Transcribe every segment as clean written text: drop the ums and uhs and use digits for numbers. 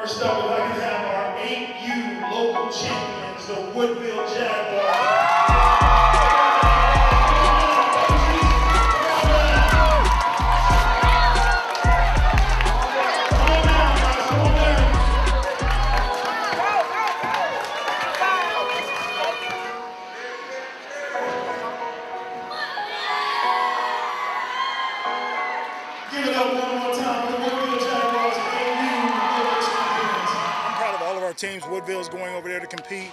First up, we'd like to have our 8U local champions, the Woodville Jaguars. Give it up one more time for the Woodville Jaguars, 8U local champions. I'm proud of all of our teams. Woodville's going over there to compete.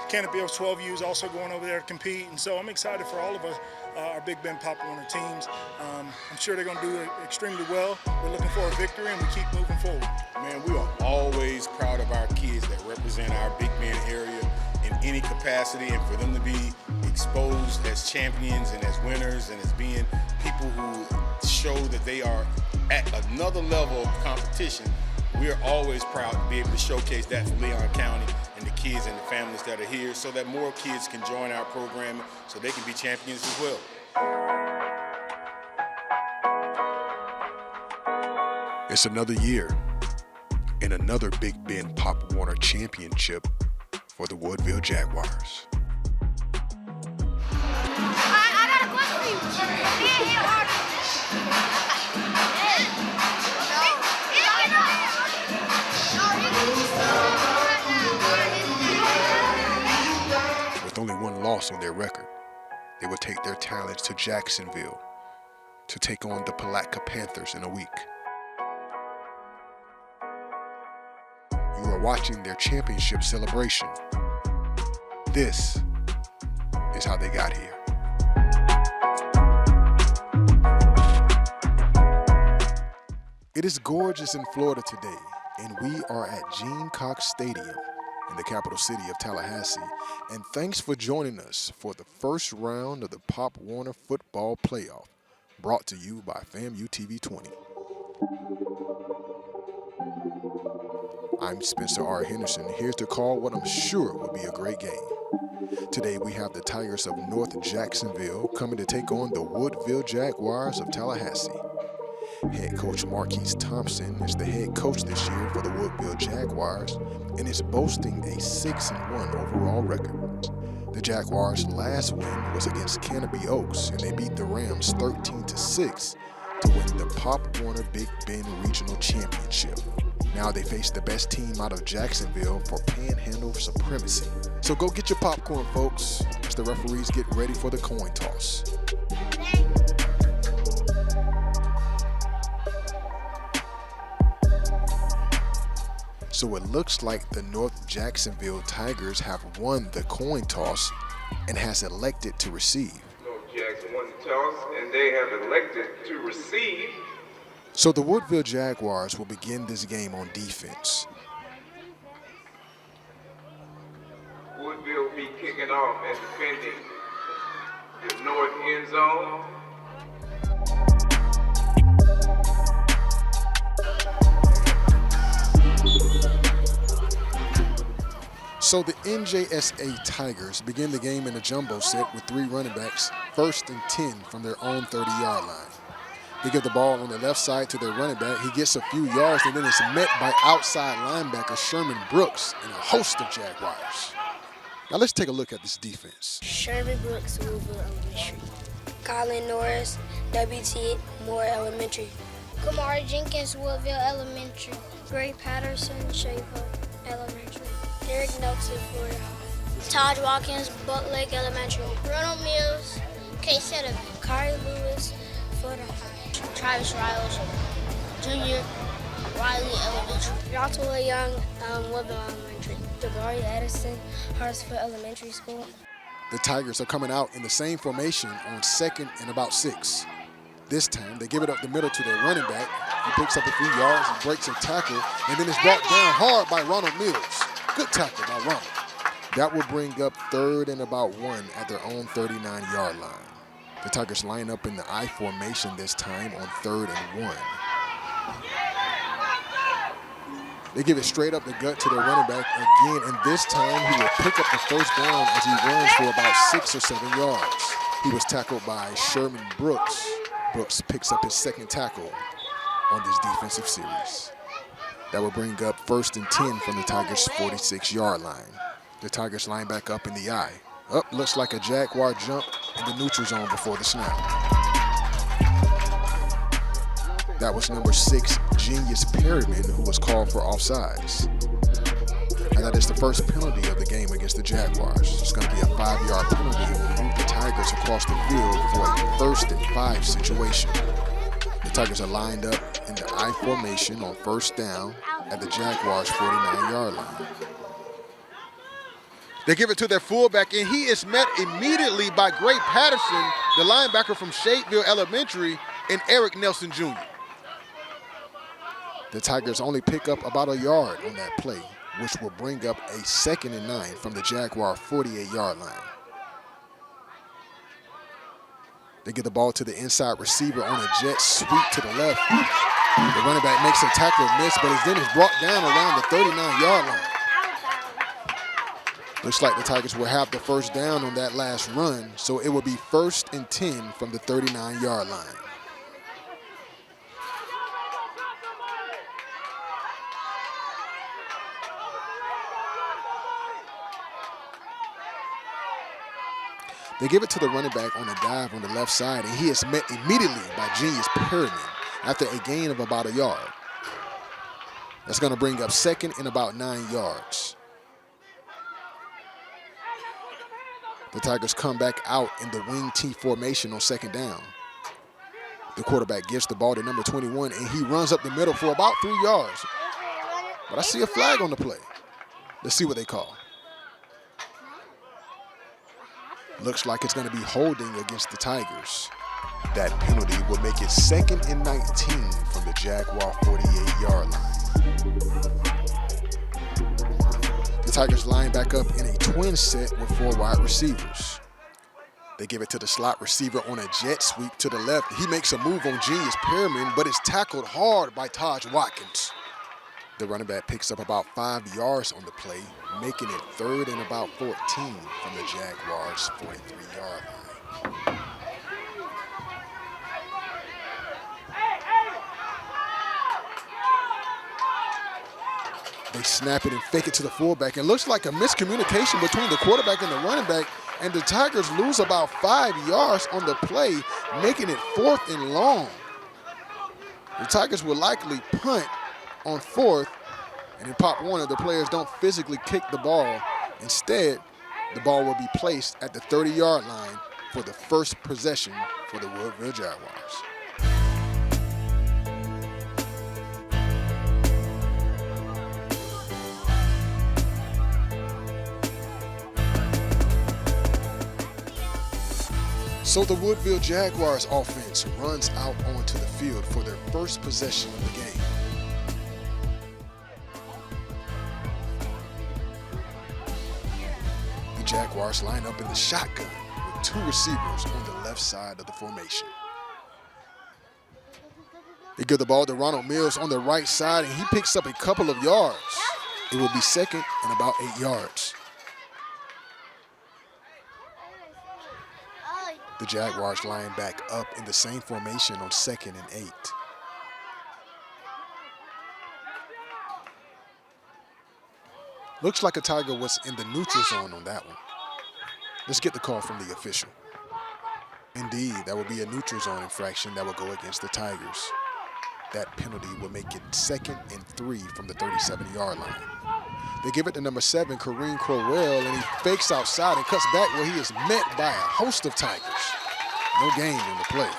Canopy of 12U is also going over there to compete. And so I'm excited for all of us, our Big Bend Pop Warner teams. I'm sure they're going to do extremely well. We're looking for a victory, and we keep moving forward. Man, we are always proud of our kids that represent our Big Bend area in any capacity, and for them to be exposed as champions and as winners and as being people who show that they are at another level of competition. We are always proud to be able to showcase that for Leon County and the kids and the families that are here so that more kids can join our program so they can be champions as well. It's another year and another Big Bend Pop Warner championship for the Woodville Jaguars. I got a question for you. With only one loss on their record, they will take their talents to Jacksonville to take on the Palatka Panthers in a week. You are watching their championship celebration. This is how they got here. It is gorgeous in Florida today, and we are at Gene Cox Stadium in the capital city of Tallahassee. And thanks for joining us for the first round of the Pop Warner Football Playoff, brought to you by FAMU TV 20. I'm Spencer R. Henderson, here to call what I'm sure will be a great game. Today we have the Tigers of North Jacksonville coming to take on the Woodville Jaguars of Tallahassee. Head coach Marquise Thompson is the head coach this year for the Woodville Jaguars and is boasting a 6-1 overall record. The Jaguars' last win was against Canopy Oaks, and they beat the Rams 13-6 to win the Pop Warner Big Bend Regional Championship. Now they face the best team out of Jacksonville for Panhandle supremacy. So go get your popcorn, folks, as the referees get ready for the coin toss. So it looks like the North Jacksonville Tigers have won the coin toss and has elected to receive. North Jackson won the toss and they have elected to receive. So the Woodville Jaguars will begin this game on defense. Woodville will be kicking off and defending the north end zone. So the NJSA Tigers begin the game in a jumbo set with 3 running backs, 1st and 10 from their own 30-yard line. They give the ball on the left side to their running back. He gets a few yards, and then it's met by outside linebacker Sherman Brooks and a host of Jaguars. Now let's take a look at this defense. Sherman Brooks, Woodville Elementary. Colin Norris, WT Moore Elementary. Kamari Jenkins, Woodville Elementary. Gray Patterson, Schaefer Elementary. Eric Nelson, Florida High. Todd Watkins, Buck Lake Elementary. Ronald Mills, K7. Kari Lewis, Florida High. Travis Riles, Jr., Riley Elementary. Joshua Young, Woodville Elementary. Jabari Addison, Hartsfield Elementary School. The Tigers are coming out in the same formation on 2nd and about 6. This time, they give it up the middle to their running back. He picks up a few yards and breaks a tackle, and then is brought down hard by Ronald Mills. Good tackle by Ronald. That will bring up 3rd and about 1 at their own 39-yard line. The Tigers line up in the I formation this time on 3rd and 1. They give it straight up the gut to their running back again, and this time he will pick up the first down as he runs for about 6 or 7 yards. He was tackled by Sherman Brooks. Brooks picks up his 2nd tackle on this defensive series. That will bring up 1st and 10 from the Tigers' 46-yard line. The Tigers line back up in the I. Looks like a Jaguar jump in the neutral zone before the snap. That was number 6, Genius Perryman, who was called for offsides. And that is the first penalty of the game against the Jaguars. It's going to be a 5-yard penalty that will move the Tigers across the field for a 1st and 5 situation. The Tigers are lined up in the I formation on 1st down at the Jaguars' 49-yard line. They give it to their fullback, and he is met immediately by Gray Patterson, the linebacker from Shadeville Elementary, and Eric Nelson Jr. The Tigers only pick up about a yard on that play, which will bring up a 2nd and 9 from the Jaguar 48-yard line. They get the ball to the inside receiver on a jet sweep to the left. The running back makes a tackle miss, but then is brought down around the 39-yard line. Looks like the Tigers will have the 1st down on that last run, so it will be 1st and 10 from the 39-yard line. They give it to the running back on a dive on the left side, and he is met immediately by Genius Perryman after a gain of about a yard. That's going to bring up 2nd and about 9 yards. The Tigers come back out in the wing T formation on 2nd down. The quarterback gives the ball to number 21, and he runs up the middle for about 3 yards. But I see a flag on the play. Let's see what they call. Looks like it's going to be holding against the Tigers. That penalty will make it 2nd and 19 from the Jaguar 48-yard line. The Tigers line back up in a twin set with 4 wide receivers. They give it to the slot receiver on a jet sweep to the left. He makes a move on Genius Perryman, but is tackled hard by Taj Watkins. The running back picks up about 5 yards on the play, making it 3rd and about 14 from the Jaguars' 43-yard line. They snap it and fake it to the fullback. It looks like a miscommunication between the quarterback and the running back, and the Tigers lose about 5 yards on the play, making it 4th and long. The Tigers will likely punt on 4th, and in Pop Warner, the players don't physically kick the ball. Instead, the ball will be placed at the 30-yard line for the first possession for the Woodville Jaguars. So the Woodville Jaguars offense runs out onto the field for their first possession of the game. The Jaguars line up in the shotgun with 2 receivers on the left side of the formation. They give the ball to Ronald Mills on the right side, and he picks up a couple of yards. It will be 2nd and about 8 yards. The Jaguars line back up in the same formation on 2nd and 8. Looks like a Tiger was in the neutral zone on that one. Let's get the call from the official. Indeed, that will be a neutral zone infraction that will go against the Tigers. That penalty will make it 2nd and 3 from the 37-yard line. They give it to number 7, Kareem Crowell, and he fakes outside and cuts back where he is met by a host of Tigers. No gain in the play.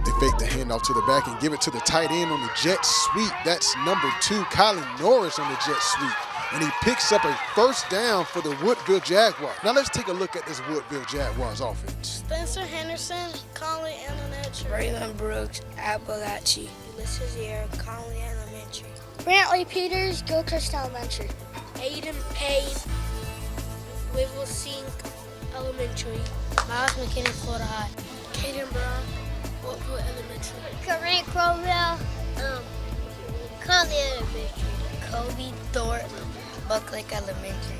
They fake the handoff to the back and give it to the tight end on the jet sweep. That's number 2, Colin Norris on the jet sweep. And he picks up a 1st down for the Woodville Jaguars. Now let's take a look at this Woodville Jaguars offense. Spencer Henderson, Conley Elementary. Braylon Brooks, Appalachia. Ulysses Air, Conley Elementary. Brantley Peters, Gilchrist Elementary. Aiden Payne, Woodville Sink Elementary. Miles McKinney, Florida High. Caden Brown, Woodville Elementary. Kareem Crowell, Conley Elementary. Kobe Thorpe, Buckley Elementary.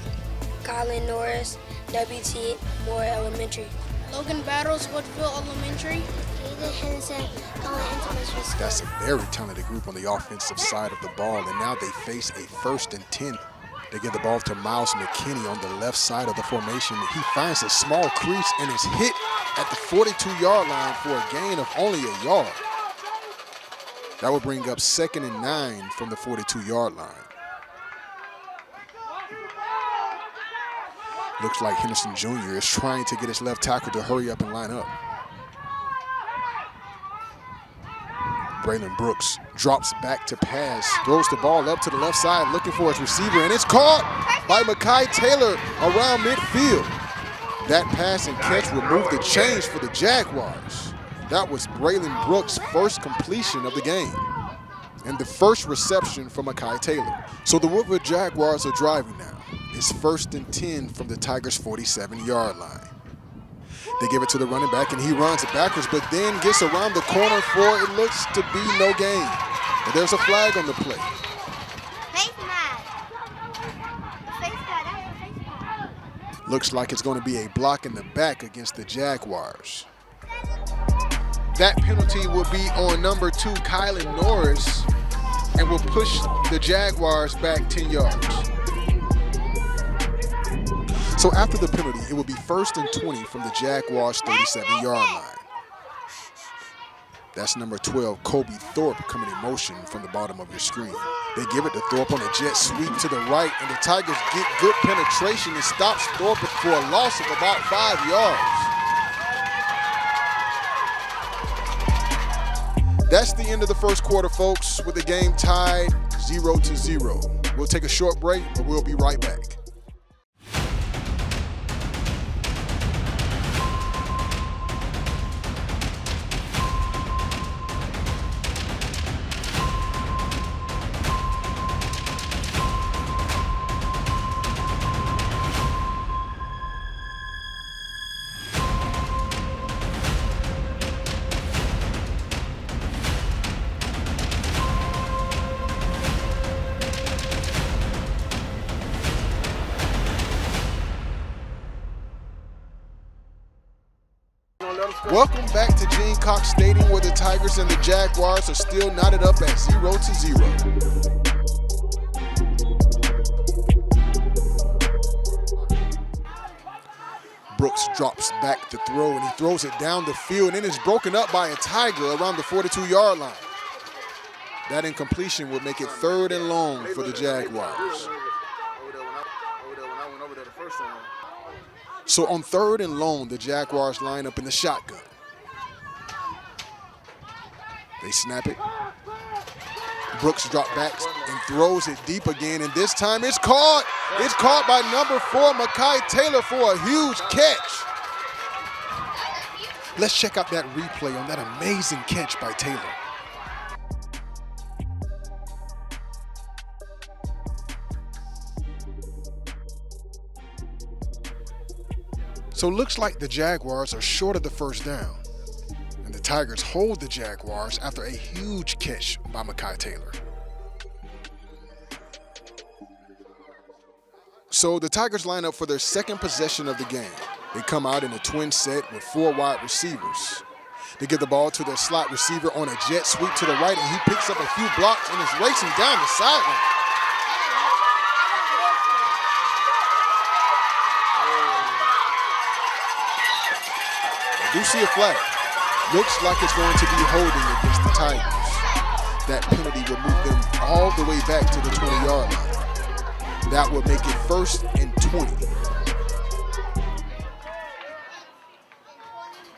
Colin Norris, W.T. Moore Elementary. Logan Battles, Woodville Elementary. Aiden Henderson, Cullen Elementary School. That's a very talented group on the offensive side of the ball, and now they face a 1st and 10. They give the ball to Miles McKinney on the left side of the formation. He finds a small crease and is hit at the 42-yard line for a gain of only a yard. That would bring up 2nd and 9 from the 42-yard line. Looks like Henderson Jr. is trying to get his left tackle to hurry up and line up. Braylon Brooks drops back to pass, throws the ball up to the left side looking for his receiver, and it's caught by Mekhi Taylor around midfield. That pass and catch will move the chains for the Jaguars. That was Braylon Brooks' first completion of the game and the first reception for Mekhi Taylor. So the Woodville Jaguars are driving now. It's 1st and 10 from the Tigers' 47-yard line. They give it to the running back, and he runs it backwards, but then gets around the corner for it looks to be no gain. But there's a flag on the play. Face mask. Face mask. Looks like it's going to be a block in the back against the Jaguars. That penalty will be on number 2, Kylan Norris, and will push the Jaguars back 10 yards. So after the penalty, it will be 1st and 20 from the Jaguars' 37-yard line. That's number 12, Kobe Thorpe, coming in motion from the bottom of your screen. They give it to Thorpe on a jet sweep to the right, and the Tigers get good penetration and stops Thorpe for a loss of about 5 yards. That's the end of the first quarter, folks, with the game tied 0-0. We'll take a short break, but we'll be right back. Welcome back to Gene Cox Stadium, where the Tigers and the Jaguars are still knotted up at 0-0. Brooks drops back to throw, and he throws it down the field, and it is broken up by a Tiger around the 42-yard line. That incompletion would make it 3rd and long for the Jaguars. So on 3rd and long, the Jaguars line up in the shotgun. They snap it. Brooks drops back and throws it deep again, and this time it's caught. It's caught by number 4, Mekhi Taylor, for a huge catch. Let's check out that replay on that amazing catch by Taylor. So it looks like the Jaguars are short of the first down, and the Tigers hold the Jaguars after a huge catch by Mekhi Taylor. So the Tigers line up for their second possession of the game. They come out in a twin set with 4 wide receivers. They give the ball to their slot receiver on a jet sweep to the right, and he picks up a few blocks and is racing down the sideline. I do see a flag. Looks like it's going to be holding against the Tigers. That penalty will move them all the way back to the 20-yard line. That would make it 1st and 20.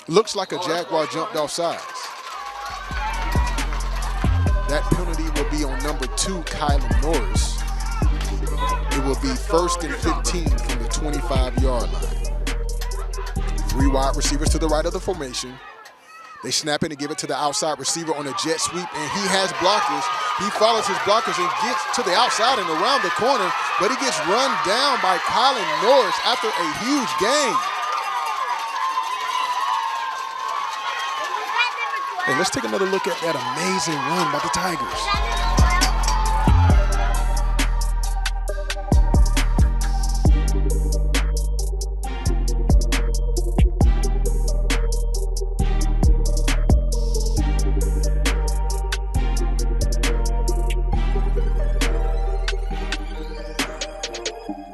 Looks like a Jaguar jumped off sides. That penalty will be on number 2, Kylan Norris. It will be 1st and 15 from the 25-yard line. 3 wide receivers to the right of the formation. They snap it and give it to the outside receiver on a jet sweep, and he has blockers. He follows his blockers and gets to the outside and around the corner, but he gets run down by Kylan Norris after a huge gain. Hey, let's take another look at that amazing run by the Tigers.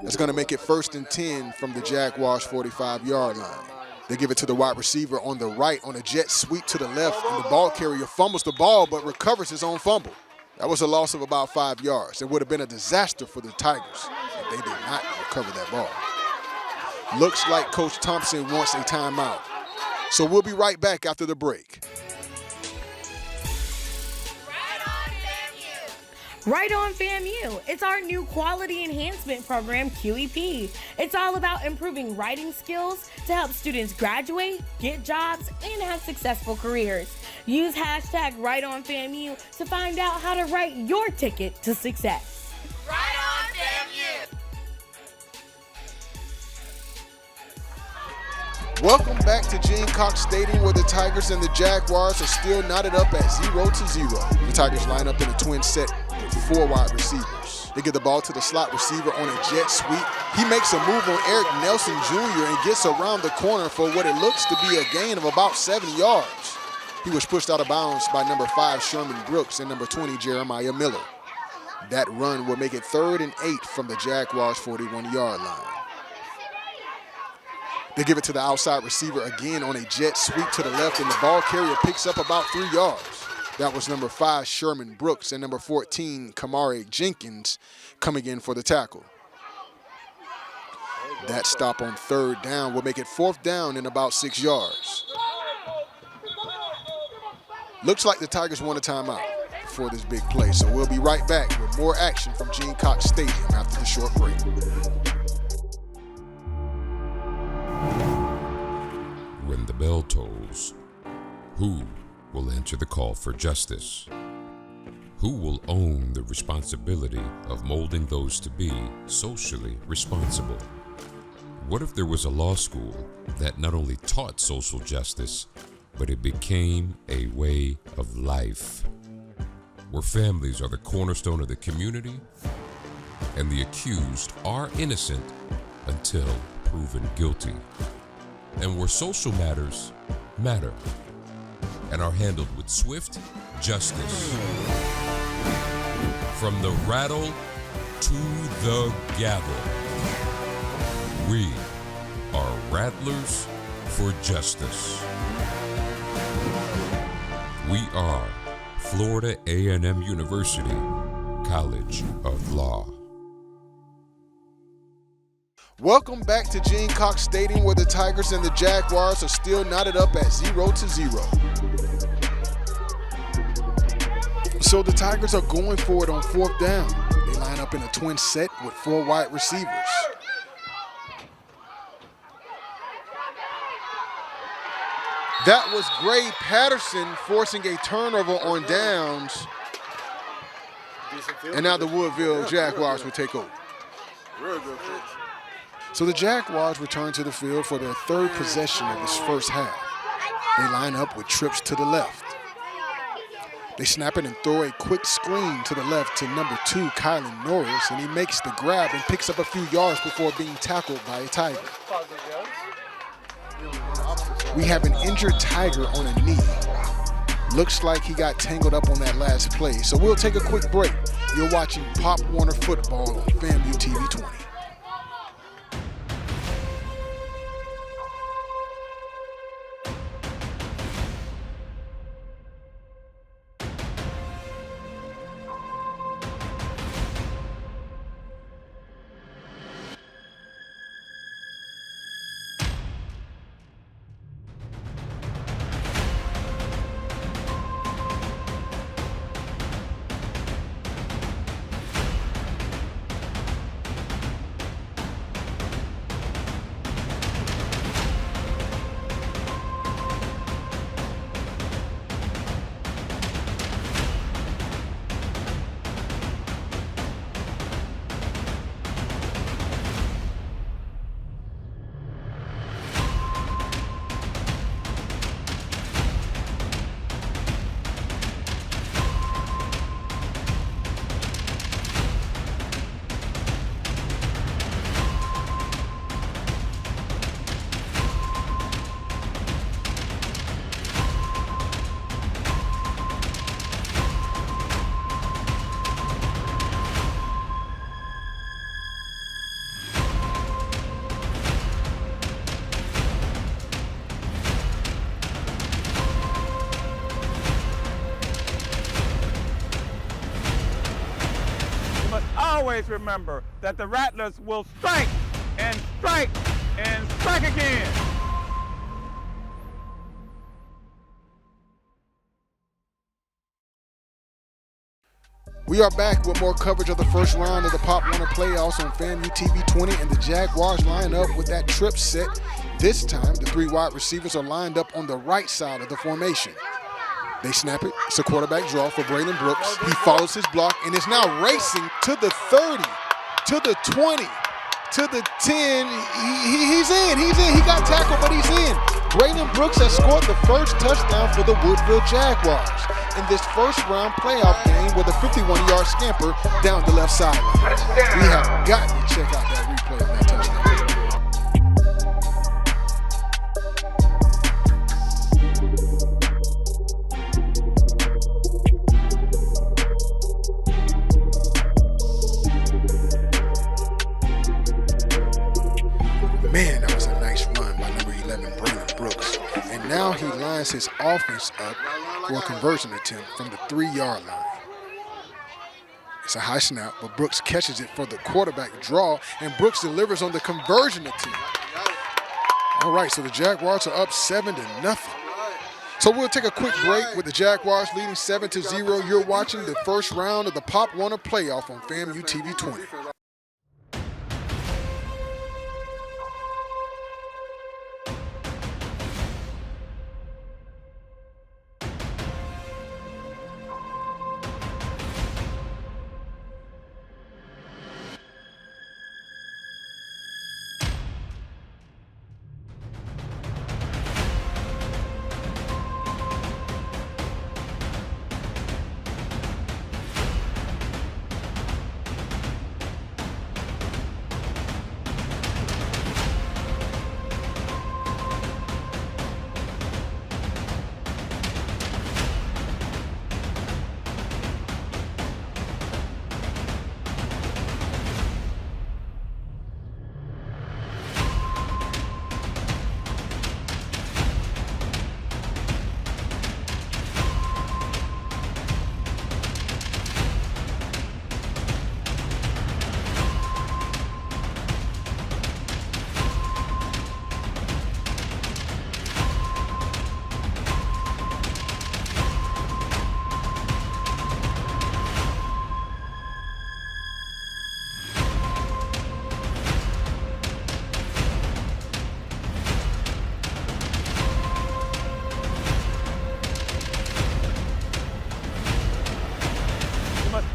That's going to make it 1st and 10 from the Jaguars' 45-yard line. They give it to the wide receiver on the right on a jet sweep to the left, and the ball carrier fumbles the ball but recovers his own fumble. That was a loss of about 5 yards. It would have been a disaster for the Tigers if they did not recover that ball. Looks like Coach Thompson wants a timeout. So we'll be right back after the break. Right on FAMU. It's our new quality enhancement program, QEP. It's all about improving writing skills to help students graduate, get jobs, and have successful careers. Use hashtag RightOnFAMU to find out how to write your ticket to success. Right on FAMU. Welcome back to Gene Cox Stadium, where the Tigers and the Jaguars are still knotted up at 0-0. The Tigers line up in a twin set with 4 wide receivers. They get the ball to the slot receiver on a jet sweep. He makes a move on Eric Nelson Jr. and gets around the corner for what it looks to be a gain of about 7 yards. He was pushed out of bounds by number 5, Sherman Brooks, and number 20, Jeremiah Miller. That run will make it 3rd and 8 from the Jaguars' 41-yard line. They give it to the outside receiver again on a jet sweep to the left, and the ball carrier picks up about 3 yards. That was number 5, Sherman Brooks, and number 14, Kamari Jenkins, coming in for the tackle. That stop on 3rd down will make it 4th down and about 6 yards. Looks like the Tigers want a timeout for this big play, so we'll be right back with more action from Gene Cox Stadium after the short break. When the bell tolls, who will answer the call for justice? Who will own the responsibility of molding those to be socially responsible? What if there was a law school that not only taught social justice, but it became a way of life, where families are the cornerstone of the community and the accused are innocent until proven guilty, and where social matters matter and are handled with swift justice. From the rattle to the gavel, we are Rattlers for Justice. We are Florida A&M University College of Law. Welcome back to Gene Cox Stadium, where the Tigers and the Jaguars are still knotted up at 0-0. So the Tigers are going for it on 4th down. They line up in a twin set with 4 wide receivers. That was Gray Patterson forcing a turnover on downs. And now the Woodville Jaguars will take over. Real good pitch. So the Jaguars return to the field for their 3rd possession of this first half. They line up with trips to the left. They snap it and throw a quick screen to the left to number 2, Kylan Norris, and he makes the grab and picks up a few yards before being tackled by a Tiger. We have an injured Tiger on a knee. Looks like he got tangled up on that last play, so we'll take a quick break. You're watching Pop Warner Football on FAMU TV 20. always remember that the Rattlers will strike and strike and strike again. We are back with more coverage of the first round of the Pop Warner playoffs on FAMU TV 20, and the Jaguars line up with that trip set. This time, the three wide receivers are lined up on the right side of the formation. They snap it. It's a quarterback draw for Braylon Brooks. He follows his block and is now racing to the 30, to the 20, to the 10. He's in. He got tackled, but he's in. Braylon Brooks has scored the first touchdown for the Woodville Jaguars in this first round playoff game with a 51-yard scamper down the left sideline. We have got to check out that replay of that touchdown. Man, that was a nice run by number 11, Braylon Brooks. And now he lines his offense up for a conversion attempt from the 3-yard line. It's a high snap, but Brooks catches it for the quarterback draw, and Brooks delivers on the conversion attempt. All right, so the Jaguars are up 7-0. So we'll take a quick break with the Jaguars leading 7-0. You're watching the first round of the Pop Warner playoff on FAMU TV 20.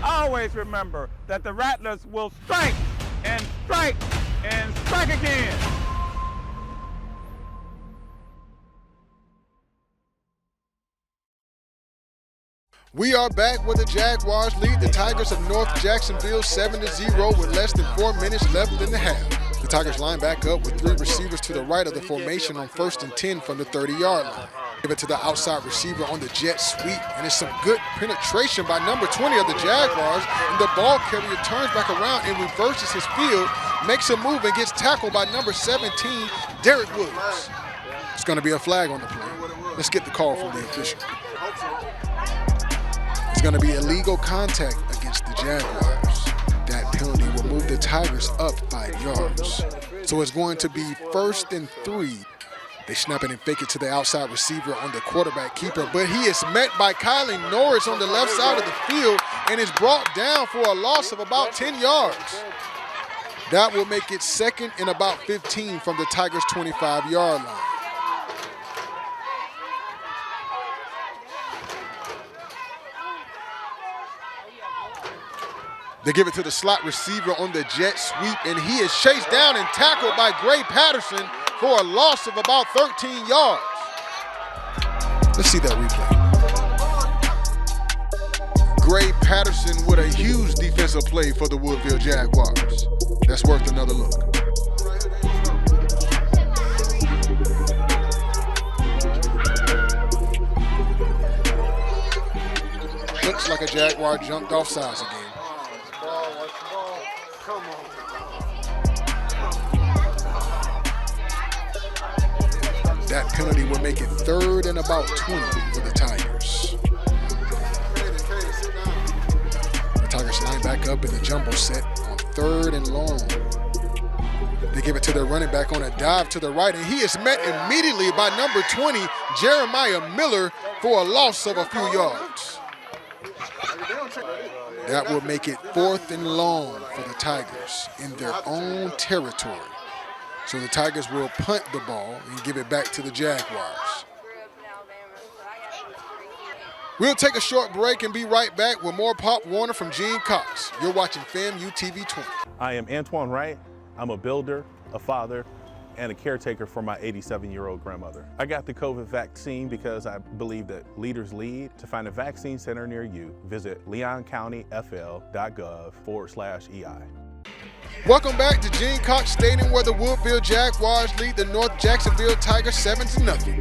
Always remember that the Rattlers will strike and strike and strike again. We are back where the Jaguars lead the Tigers of North Jacksonville 7-0 with less than 4 minutes left in the half. The Tigers line back up with 3 receivers to the right of the formation on 1st and 10 from the 30-yard line. Give it to the outside receiver on the jet sweep, and it's some good penetration by number 20 of the Jaguars, and the ball carrier turns back around and reverses his field, makes a move and gets tackled by number 17, Derek Woods. It's going to be a flag on the play. Let's get the call from the official. It's going to be illegal contact against the Jaguars. That penalty will move the Tigers up 5 yards. So it's going to be 1st and 3. They snap it and fake it to the outside receiver on the quarterback keeper, but he is met by Kylie Norris on the left side of the field and is brought down for a loss of about 10 yards. That will make it 2nd and about 15 from the Tigers' 25-yard line. They give it to the slot receiver on the jet sweep, and he is chased down and tackled by Gray Patterson for a loss of about 13 yards. Let's see that replay. Gray Patterson with a huge defensive play for the Woodville Jaguars. That's worth another look. Looks like a Jaguar jumped off sides again. That penalty will make it 3rd and about 20 for the Tigers. The Tigers line back up in the jumbo set 3rd and long. They give it to their running back on a dive to the right, and he is met immediately by number 20, Jeremiah Miller, for a loss of a few yards. That will make it 4th and long for the Tigers in their own territory. So the Tigers will punt the ball and give it back to the Jaguars. We'll take a short break and be right back with more Pop Warner from Gene Cox. You're watching FAMU TV 20. I am Antoine Wright. I'm a builder, a father, and a caretaker for my 87-year-old grandmother. I got the COVID vaccine because I believe that leaders lead. To find a vaccine center near you, visit leoncountyfl.gov/EI. Welcome back to Gene Cox Stadium, where the Woodville Jaguars lead the North Jacksonville Tigers 7-0.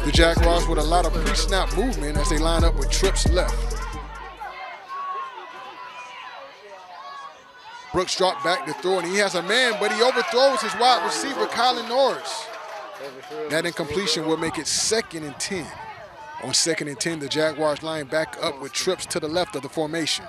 The Jaguars with a lot of pre-snap movement as they line up with trips left. Brooks dropped back to throw, and he has a man, but he overthrows his wide receiver, Kylan Norris. That incompletion will make it 2nd and 10. On 2nd and 10, the Jaguars line back up with trips to the left of the formation.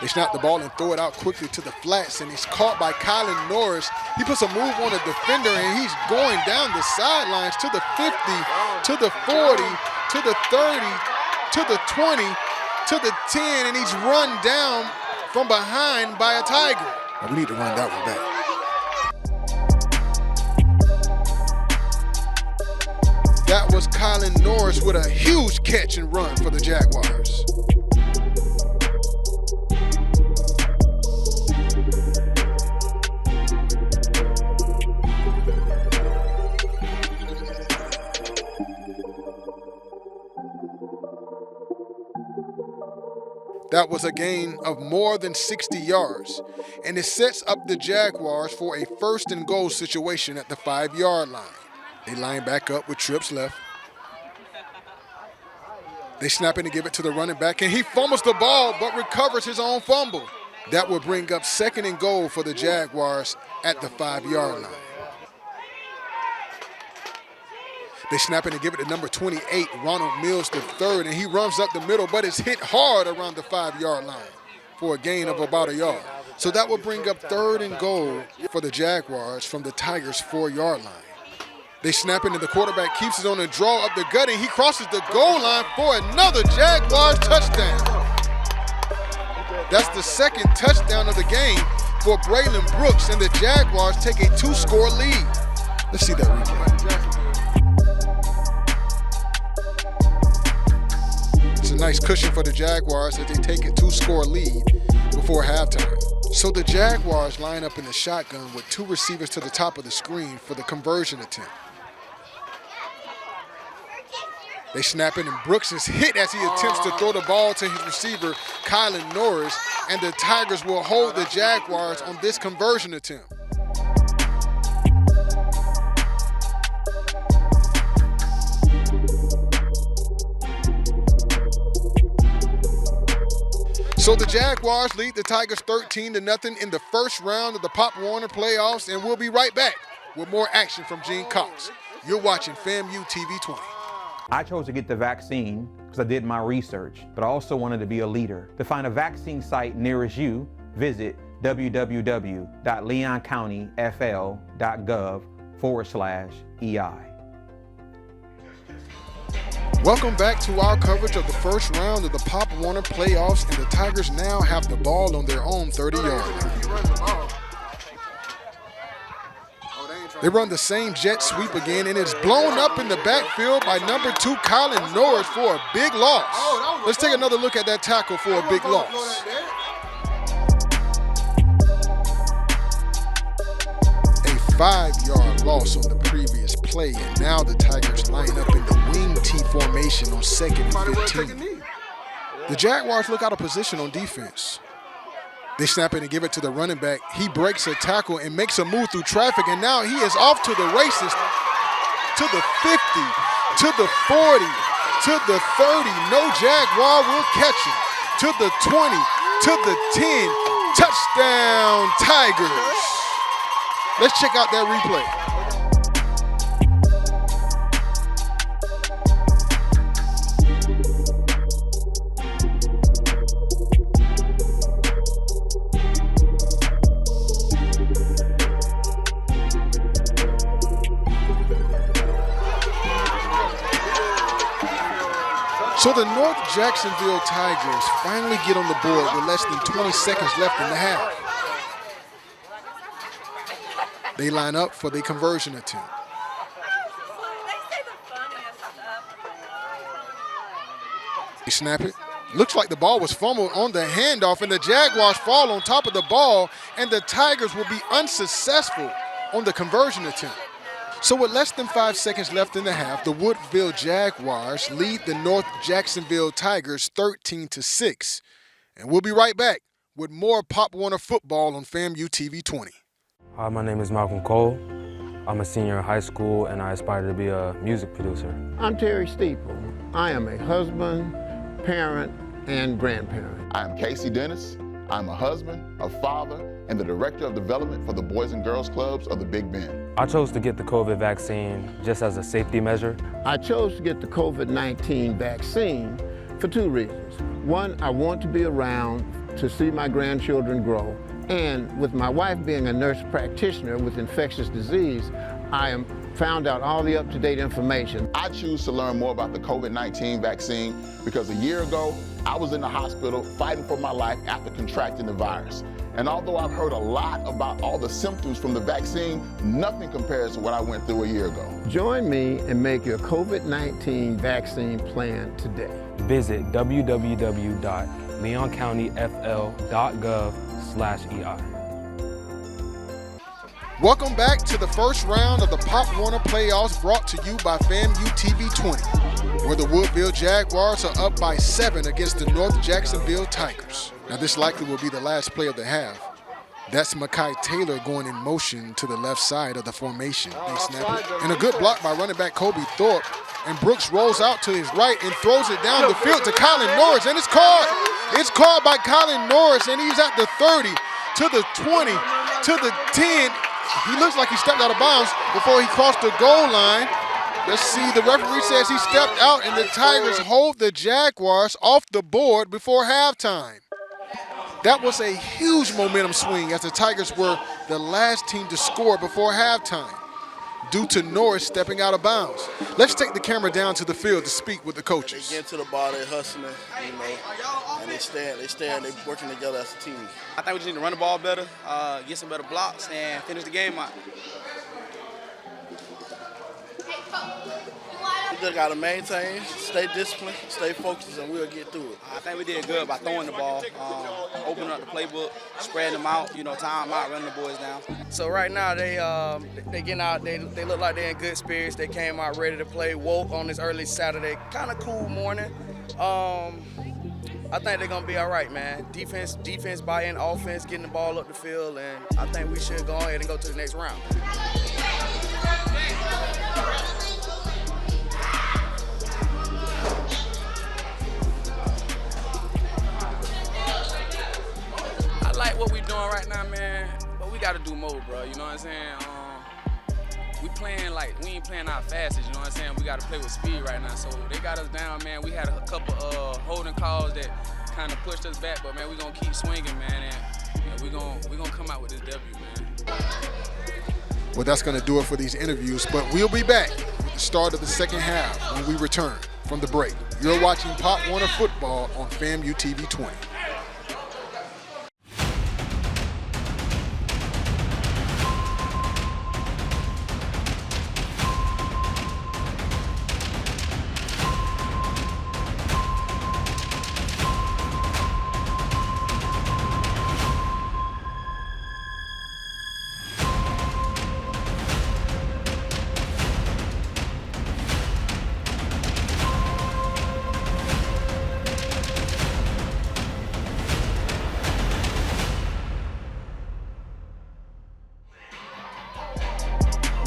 They snap the ball and throw it out quickly to the flats, and he's caught by Kylan Norris. He puts a move on a defender, and he's going down the sidelines to the 50, to the 40, to the 30, to the 20, to the 10, and he's run down from behind by a Tiger. We need to run that one back. That was Kylan Norris with a huge catch and run for the Jaguars. That was a gain of more than 60 yards, and it sets up the Jaguars for a 1st and goal situation at the 5-yard line. They line back up with trips left. They snap in and give it to the running back, and he fumbles the ball but recovers his own fumble. That will bring up 2nd and goal for the Jaguars at the 5-yard line. They snap in and give it to number 28, Ronald Mills III, and he runs up the middle, but is hit hard around the 5-yard line for a gain of about a yard. So that will bring up 3rd and goal for the Jaguars from the Tigers' 4-yard line. They snap in and the quarterback keeps it on a draw up the gut, and he crosses the goal line for another Jaguars touchdown. That's the 2nd touchdown of the game for Braylon Brooks, and the Jaguars take a 2-score lead. Let's see that replay. It's a nice cushion for the Jaguars as they take a 2-score lead before halftime. So the Jaguars line up in the shotgun with 2 receivers to the top of the screen for the conversion attempt. They snap in, and Brooks is hit as he attempts to throw the ball to his receiver, Kylan Norris, and the Tigers will hold the Jaguars on this conversion attempt. So the Jaguars lead the Tigers 13-0 in the 1st round of the Pop Warner playoffs, and we'll be right back with more action from Gene Cox. You're watching FAMU TV 20. I chose to get the vaccine because I did my research, but I also wanted to be a leader. To find a vaccine site nearest you, visit www.leoncountyfl.gov/EI. Welcome back to our coverage of the 1st round of the Pop Warner playoffs, and the Tigers now have the ball on their own 30-yard line. They run the same jet sweep again, and it's blown up in the backfield by number 2, Kylan Norris, for a big loss. Let's take another look at that tackle for a big loss. A 5-yard loss on the previous play, and now the Tigers line up in the wing T formation on 2nd and 15. The Jaguars look out of position on defense. They snap it and give it to the running back. He breaks a tackle and makes a move through traffic, and now he is off to the races, to the 50, to the 40, to the 30. No Jaguar will catch him. To the 20, to the 10. Touchdown, Tigers. Let's check out that replay. Jacksonville Tigers finally get on the board with less than 20 seconds left in the half. They line up for the conversion attempt. They snap it. Looks like the ball was fumbled on the handoff, and the Jaguars fall on top of the ball, and the Tigers will be unsuccessful on the conversion attempt. So with less than 5 seconds left in the half, the Woodville Jaguars lead the North Jacksonville Tigers 13-6. And we'll be right back with more Pop Warner football on FAMU TV 20. Hi, my name is Malcolm Cole. I'm a senior in high school and I aspire to be a music producer. I'm Terry Steeple. I am a husband, parent, and grandparent. I'm Casey Dennis. I'm a husband, a father, and the Director of Development for the Boys and Girls Clubs of the Big Bend. I chose to get the COVID vaccine just as a safety measure. I chose to get the COVID-19 vaccine for 2 reasons. One, I want to be around to see my grandchildren grow. And with my wife being a nurse practitioner with infectious disease, I found out all the up-to-date information. I choose to learn more about the COVID-19 vaccine because a year ago, I was in the hospital fighting for my life after contracting the virus. And although I've heard a lot about all the symptoms from the vaccine, nothing compares to what I went through a year ago. Join me and make your COVID-19 vaccine plan today. Visit www.leoncountyfl.gov/EI. Welcome back to the first round of the Pop Warner playoffs, brought to you by FAMU TV 20, where the Woodville Jaguars are up by 7 against the North Jacksonville Tigers. Now this likely will be the last play of the half. That's Mekhi Taylor going in motion to the left side of the formation. They snap it. And a good block by running back Kobe Thorpe. And Brooks rolls out to his right and throws it down the field to Colin Norris. And it's called. It's called by Colin Norris, and he's at the 30, to the 20, to the 10. He looks like he stepped out of bounds before he crossed the goal line. Let's see, the referee says he stepped out, and the Tigers hold the Jaguars off the board before halftime. That was a huge momentum swing, as the Tigers were the last team to score before halftime due to Norris stepping out of bounds. Let's take the camera down to the field to speak with the coaches. They get to the ball, they're hustling, and they stand, they're working together as a team. I think we just need to run the ball better, get some better blocks, and finish the game out. We just got to maintain, stay disciplined, stay focused, and we'll get through it. I think we did good by throwing the ball, opening up the playbook, spreading them out, time them out, running the boys down. So right now they getting out. They look like they're in good spirits. They came out ready to play. Woke on this early Saturday, kind of cool morning. I think they're gonna be all right, man. Defense buy in, offense getting the ball up the field, and I think we should go ahead and go to the next round. I like what we're doing right now, man, but we got to do more, bro. You know what I'm saying? We ain't playing our fastest, you know what I'm saying? We got to play with speed right now, so they got us down, man. We had a couple holding calls that kind of pushed us back, but, man, we're going to keep swinging, man, and we're gonna come out with this W, man. Well, that's going to do it for these interviews, but we'll be back with the start of the second half when we return from the break. You're watching Pop Warner Football on FAMU TV 20.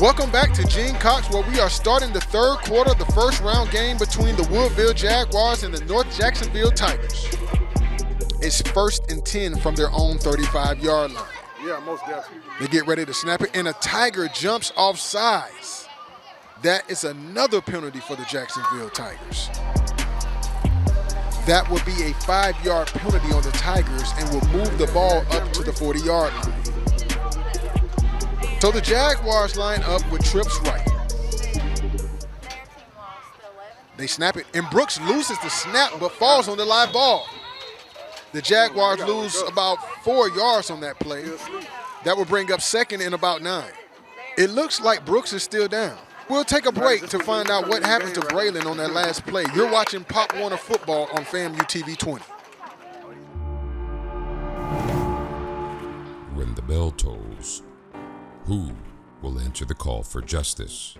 Welcome back to Gene Cox, where we are starting the third quarter of the first round game between the Woodville Jaguars and the North Jacksonville Tigers. It's 1st and 10 from their own 35-yard line. Yeah, most definitely. They get ready to snap it, and a Tiger jumps off sides. That is another penalty for the Jacksonville Tigers. That would be a 5-yard penalty on the Tigers and will move the ball up to the 40-yard line. So the Jaguars line up with trips right. They snap it, and Brooks loses the snap but falls on the live ball. The Jaguars lose about 4 yards on that play. That will bring up second and about 9. It looks like Brooks is still down. We'll take a break to find out what happened to Braylon on that last play. You're watching Pop Warner Football on FAMU TV 20. When the bell tolls, who will answer the call for justice?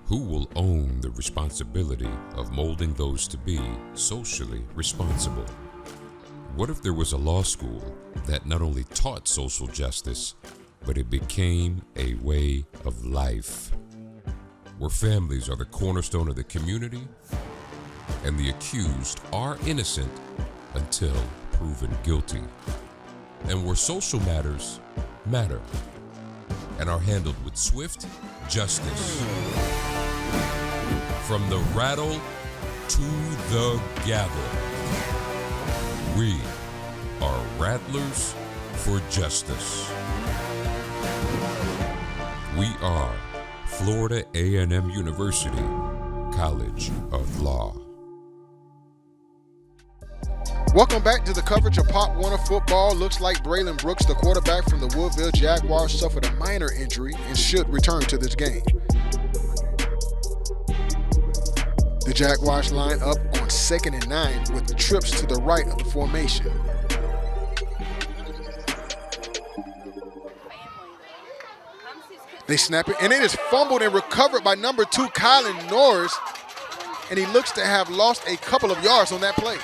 Who will own the responsibility of molding those to be socially responsible? What if there was a law school that not only taught social justice, but it became a way of life, where families are the cornerstone of the community and the accused are innocent until proven guilty, and where social matters matter and are handled with swift justice? From the rattle to the gavel, we are Rattlers for Justice. We are Florida A&M University College of Law. Welcome back to the coverage of Pop Warner Football. Looks like Braylon Brooks, the quarterback from the Woodville Jaguars, suffered a minor injury and should return to this game. The Jaguars line up on 2nd and 9 with trips to the right of the formation. They snap it, and it is fumbled and recovered by number 2, Kylan Norris, and he looks to have lost a couple of yards on that play.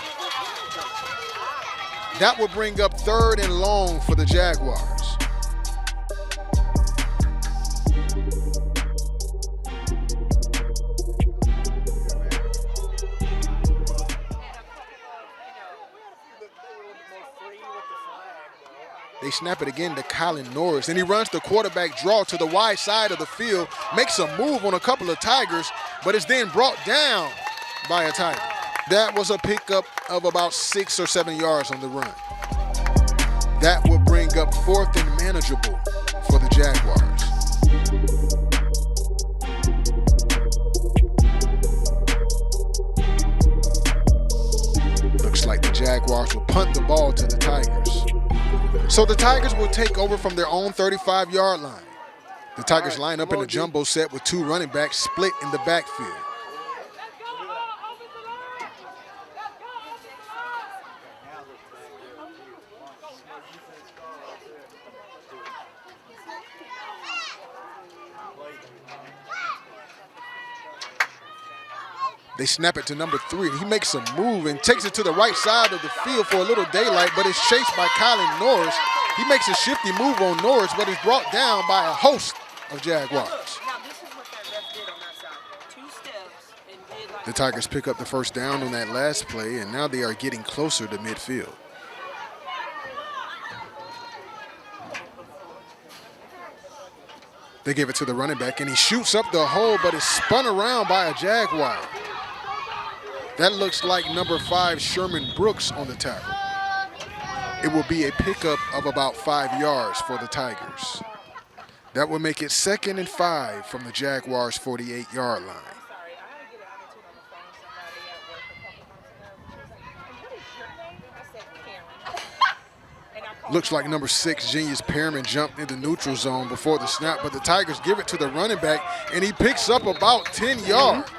That will bring up 3rd and long for the Jaguars. They snap it again to Kylan Norris, and he runs the quarterback draw to the wide side of the field, makes a move on a couple of Tigers, but is then brought down by a Tiger. That was a pickup of about 6 or 7 yards on the run. That will bring up 4th and manageable for the Jaguars. Looks like the Jaguars will punt the ball to the Tigers. So the Tigers will take over from their own 35-yard line. The Tigers line up in a jumbo set with 2 running backs split in the backfield. They snap it to number 3, and he makes a move and takes it to the right side of the field for a little daylight, but is chased by Kylan Norris. He makes a shifty move on Norris, but is brought down by a host of Jaguars. The Tigers pick up the first down on that last play, and now they are getting closer to midfield. They give it to the running back, and he shoots up the hole, but is spun around by a Jaguar. That looks like number 5, Sherman Brooks, on the tackle. It will be a pickup of about 5 yards for the Tigers. That will make it 2nd and 5 from the Jaguars' 48-yard line. Looks like number 6, Genius Perriman, jumped into neutral zone before the snap, but the Tigers give it to the running back, and he picks up about 10 yards.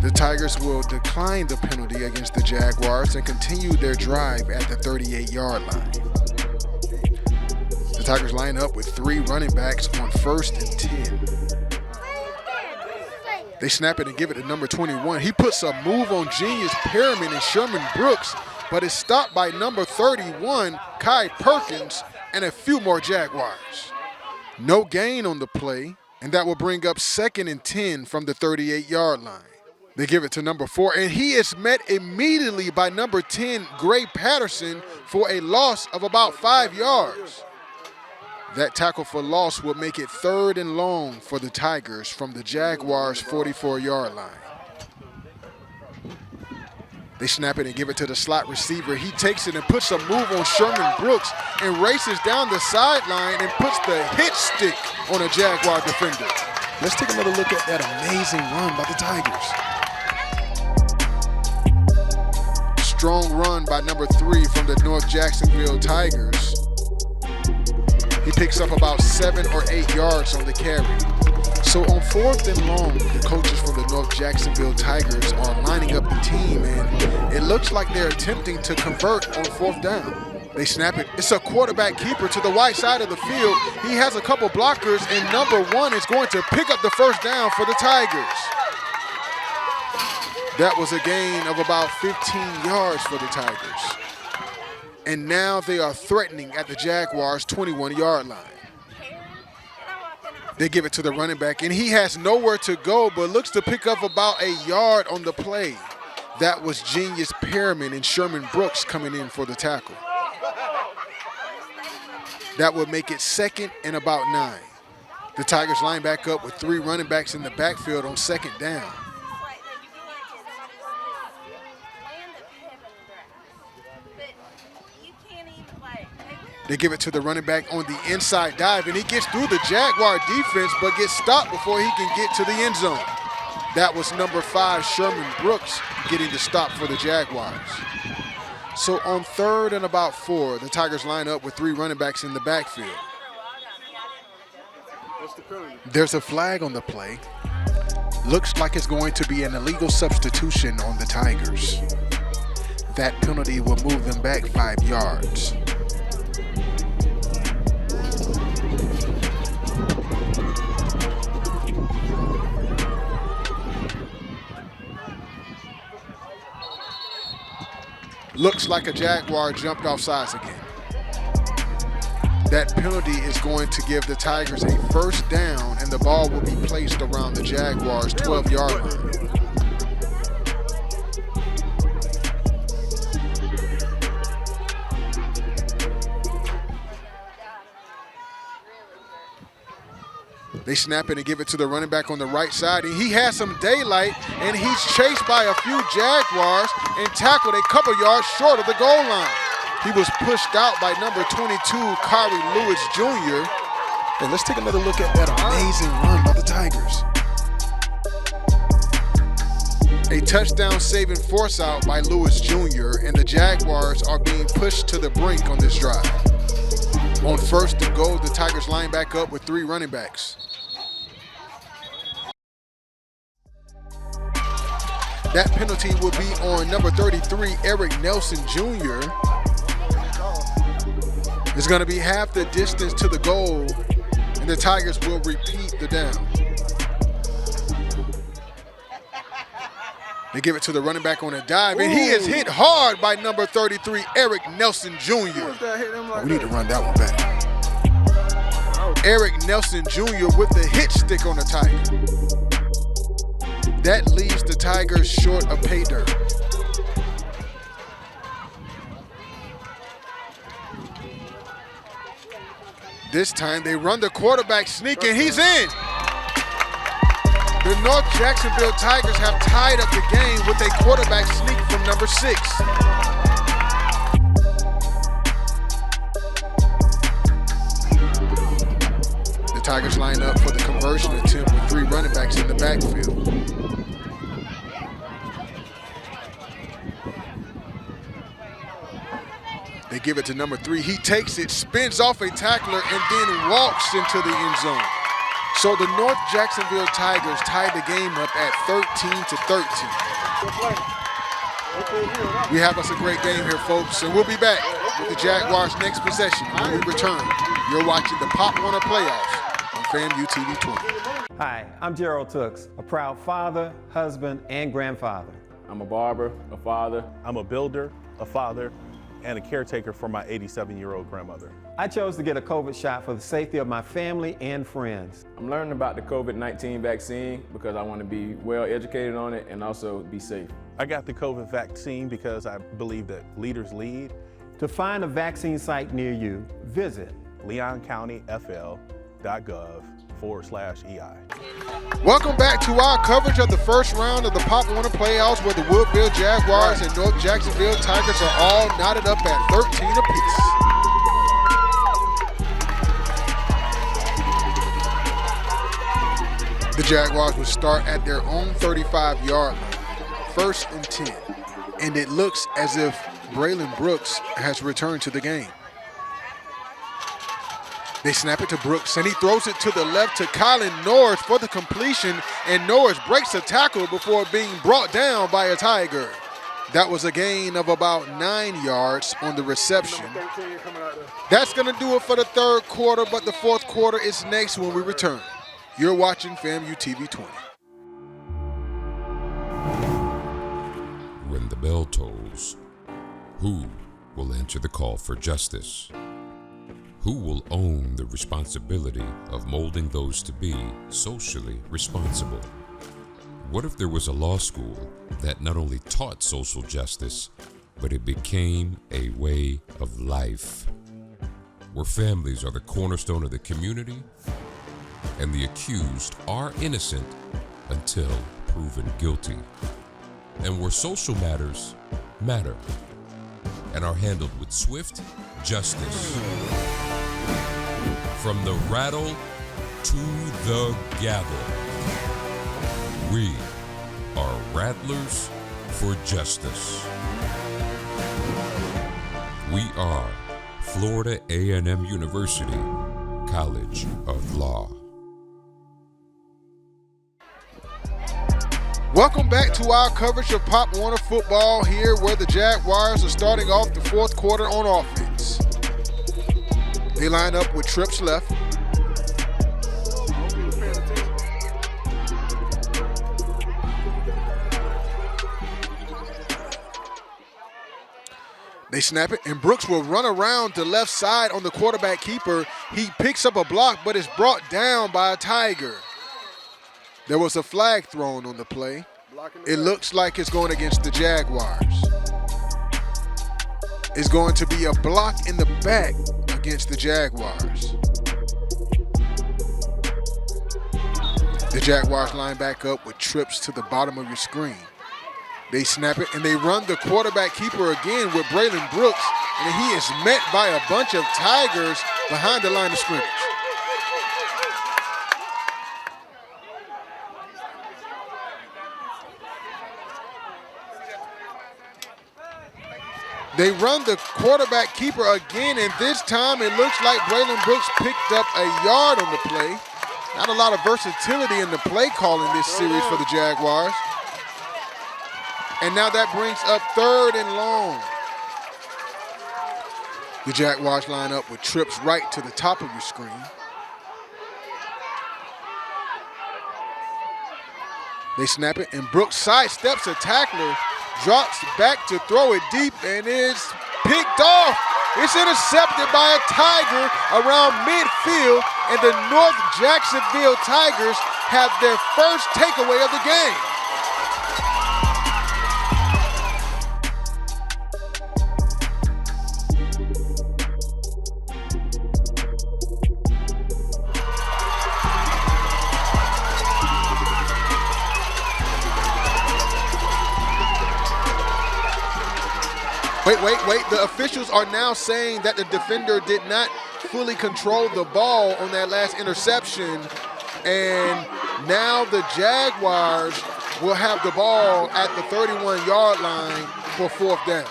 The Tigers will decline the penalty against the Jaguars and continue their drive at the 38-yard line. The Tigers line up with 3 running backs on 1st and 10. They snap it and give it to number 21. He puts a move on Genius Perriman and Sherman Brooks, but is stopped by number 31, Kai Perkins, and a few more Jaguars. No gain on the play, and that will bring up 2nd and 10 from the 38-yard line. They give it to number 4, and he is met immediately by number 10, Gray Patterson, for a loss of about 5 yards. That tackle for loss will make it 3rd and long for the Tigers from the Jaguars' 44-yard line. They snap it and give it to the slot receiver. He takes it and puts a move on Sherman Brooks and races down the sideline and puts the hit stick on a Jaguar defender. Let's take another look at that amazing run by the Tigers. Strong run by number 3 from the North Jacksonville Tigers. He picks up about 7 or 8 yards on the carry. So on 4th and long, the coaches from the North Jacksonville Tigers are lining up the team, and it looks like they're attempting to convert on 4th down. They snap it. It's a quarterback keeper to the right side of the field. He has a couple blockers, and number 1 is going to pick up the first down for the Tigers. That was a gain of about 15 yards for the Tigers. And now they are threatening at the Jaguars' 21-yard line. They give it to the running back, and he has nowhere to go but looks to pick up about a yard on the play. That was Genius Perriman and Sherman Brooks coming in for the tackle. That would make it 2nd and about 9. The Tigers line back up with 3 running backs in the backfield on 2nd down. They give it to the running back on the inside dive, and he gets through the Jaguar defense but gets stopped before he can get to the end zone. That was number 5, Sherman Brooks, getting the stop for the Jaguars. So on 3rd and about 4, the Tigers line up with 3 running backs in the backfield. There's a flag on the play. Looks like it's going to be an illegal substitution on the Tigers. That penalty will move them back 5 yards. Looks like a Jaguar jumped off sides again. That penalty is going to give the Tigers a first down, and the ball will be placed around the Jaguars' 12-yard line. They snap it and give it to the running back on the right side, and he has some daylight, and he's chased by a few Jaguars and tackled a couple yards short of the goal line. He was pushed out by number 22, Kari Lewis Jr. And let's take another look at that amazing run by the Tigers. A touchdown-saving force out by Lewis Jr., and the Jaguars are being pushed to the brink on this drive. On 1st and goal, the Tigers line back up with 3 running backs. That penalty will be on number 33, Eric Nelson Jr. It's going to be half the distance to the goal, and the Tigers will repeat the down. They give it to the running back on a dive, and he is hit hard by number 33, Eric Nelson Jr. We need to run that one back. Eric Nelson Jr. with the hit stick on the Tiger. That leaves the Tigers short of pay dirt. This time they run the quarterback sneak, and he's in. The North Jacksonville Tigers have tied up the game with a quarterback sneak from number 6. The Tigers line up for the conversion attempt with 3 running backs in the backfield. They give it to number 3. He takes it, spins off a tackler, and then walks into the end zone. So the North Jacksonville Tigers tied the game up at 13-13. We have us a great game here, folks, and we'll be back with the Jaguars' next possession when we return. You're watching the Pop Warner Playoffs on FAMU TV 20. Hi, I'm Gerald Tooks, a proud father, husband, and grandfather. I'm a barber, a father. I'm a builder, a father, and a caretaker for my 87-year-old grandmother. I chose to get a COVID shot for the safety of my family and friends. I'm learning about the COVID-19 vaccine because I want to be well educated on it and also be safe. I got the COVID vaccine because I believe that leaders lead. To find a vaccine site near you, visit leoncountyfl.gov/EI. Welcome back to our coverage of the first round of the Pop Warner Playoffs, where the Woodville Jaguars and North Jacksonville Tigers are all knotted up at 13 apiece. The Jaguars would start at their own 35-yard line, 1st and 10. And it looks as if Braylon Brooks has returned to the game. They snap it to Brooks, and he throws it to the left to Colin Norris for the completion, and Norris breaks a tackle before being brought down by a Tiger. That was a gain of about 9 yards on the reception. That's going to do it for the third quarter, but the fourth quarter is next when we return. You're watching FAMU TV 20. When the bell tolls, who will answer the call for justice? Who will own the responsibility of molding those to be socially responsible? What if there was a law school that not only taught social justice, but it became a way of life, where families are the cornerstone of the community and the accused are innocent until proven guilty, and where social matters matter and are handled with swift justice? From the rattle to the gavel, we are Rattlers for Justice. We are Florida A&M University College of Law. Welcome back to our coverage of Pop Warner football here, where the Jaguars are starting off the fourth quarter on offense. They line up with trips left. They snap it, and Brooks will run around the left side on the quarterback keeper. He picks up a block, but is brought down by a Tiger. There was a flag thrown on the play. It looks like it's going against the Jaguars. It's going to be a block in the back against the Jaguars. The Jaguars line back up with trips to the bottom of your screen. They snap it, and they run the quarterback keeper again with Braylon Brooks, and he is met by a bunch of Tigers behind the line of scrimmage. They run the quarterback keeper again, and this time it looks like Braylon Brooks picked up a yard on the play. Not a lot of versatility in the play calling this series for the Jaguars. And now that brings up 3rd and long. The Jaguars line up with trips right to the top of your screen. They snap it, and Brooks sidesteps a tackler, drops back to throw it deep, and is picked off. It's intercepted by a Tiger around midfield, and the North Jacksonville Tigers have their first takeaway of the game. Wait. The officials are now saying that the defender did not fully control the ball on that last interception. And now the Jaguars will have the ball at the 31-yard line for 4th down.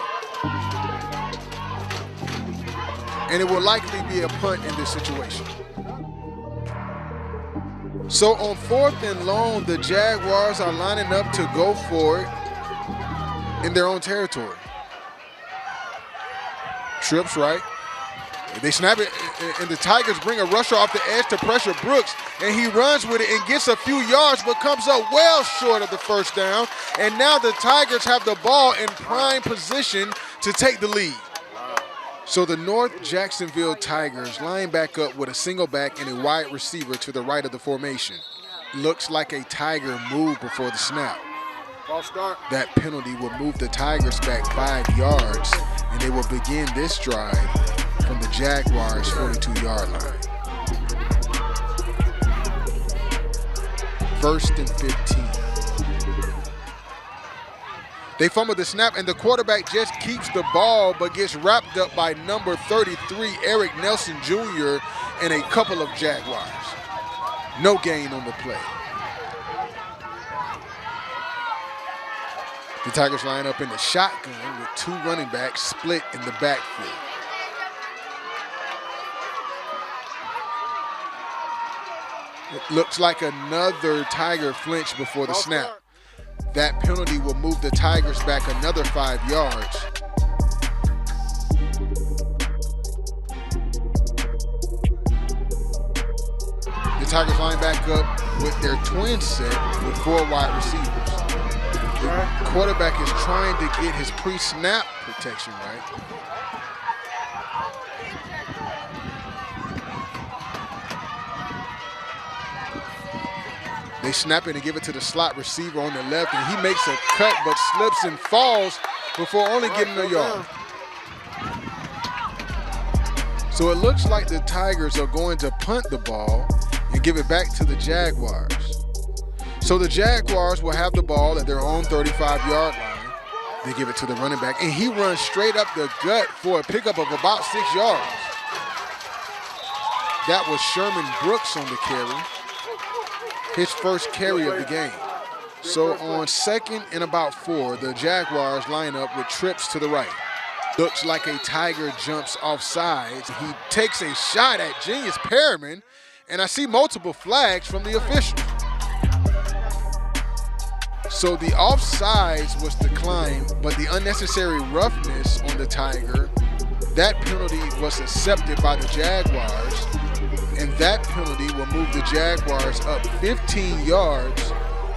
And it will likely be a punt in this situation. So on 4th and long, the Jaguars are lining up to go for it in their own territory. Trips right. They snap it, and the Tigers bring a rusher off the edge to pressure Brooks, and he runs with it and gets a few yards, but comes up well short of the 1st down. And now the Tigers have the ball in prime position to take the lead. So the North Jacksonville Tigers line back up with a single back and a wide receiver to the right of the formation. Looks like a Tiger move before the snap. That penalty will move the Tigers back 5 yards, and they will begin this drive from the Jaguars' 42-yard line. 1st and 15. They fumble the snap, and the quarterback just keeps the ball but gets wrapped up by number 33, Eric Nelson Jr., and a couple of Jaguars. No gain on the play. The Tigers line up in the shotgun with two running backs split in the backfield. It looks like another Tiger flinch before the snap. That penalty will move the Tigers back another 5 yards. The Tigers line back up with their twin set with 4 wide receivers. The quarterback is trying to get his pre-snap protection right. They snap it and give it to the slot receiver on the left, and he makes a cut but slips and falls before only getting a yard. So it looks like the Tigers are going to punt the ball and give it back to the Jaguars. So the Jaguars will have the ball at their own 35-yard line. They give it to the running back, and he runs straight up the gut for a pickup of about 6 yards. That was Sherman Brooks on the carry. His first carry of the game. So on 2nd and about 4, the Jaguars line up with trips to the right. Looks like a Tiger jumps off sides. He takes a shot at Genius Perriman, and I see multiple flags from the official. So the offsides was declined, but the unnecessary roughness on the Tiger, that penalty was accepted by the Jaguars. And that penalty will move the Jaguars up 15 yards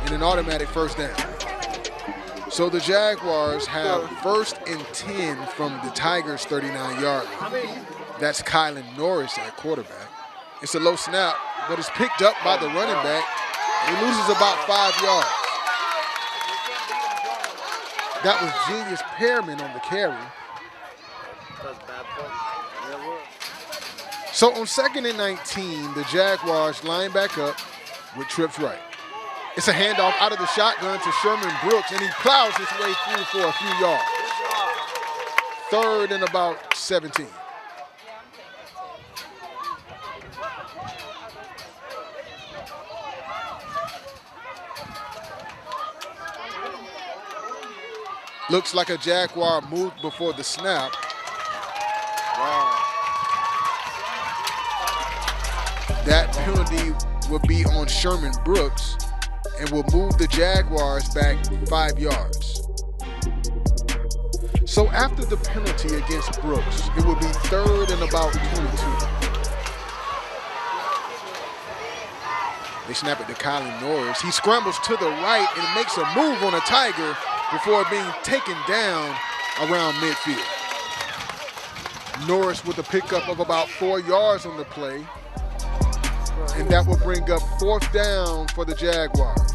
in an automatic first down. So the Jaguars have 1st and 10 from the Tigers' 39-yard line. That's Kylan Norris at quarterback. It's a low snap, but it's picked up by the running back. He loses about 5 yards. That was Genius Perriman on the carry. So on 2nd and 19, the Jaguars line back up with trips right. It's a handoff out of the shotgun to Sherman Brooks, and he plows his way through for a few yards. 3rd and about 17. Looks like a Jaguar moved before the snap. Wow. That penalty will be on Sherman Brooks and will move the Jaguars back 5 yards. So after the penalty against Brooks, it will be 3rd and about 22. They snap it to Kylan Norris. He scrambles to the right and makes a move on a Tiger before being taken down around midfield. Norris with a pickup of about 4 yards on the play. And that will bring up 4th down for the Jaguars.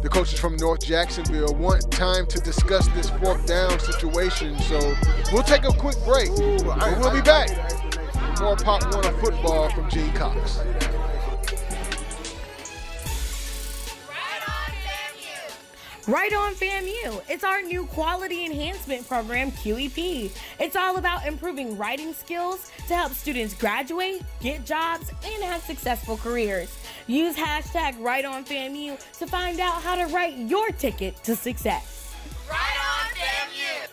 The coaches from North Jacksonville want time to discuss this 4th down situation, so we'll take a quick break. And we'll be back with more Pop Warner football from Gene Cox. Right on FAMU. It's our new quality enhancement program, QEP. It's all about improving writing skills to help students graduate, get jobs, and have successful careers. Use hashtag #RightOnFAMU to find out how to write your ticket to success. Right on FAMU.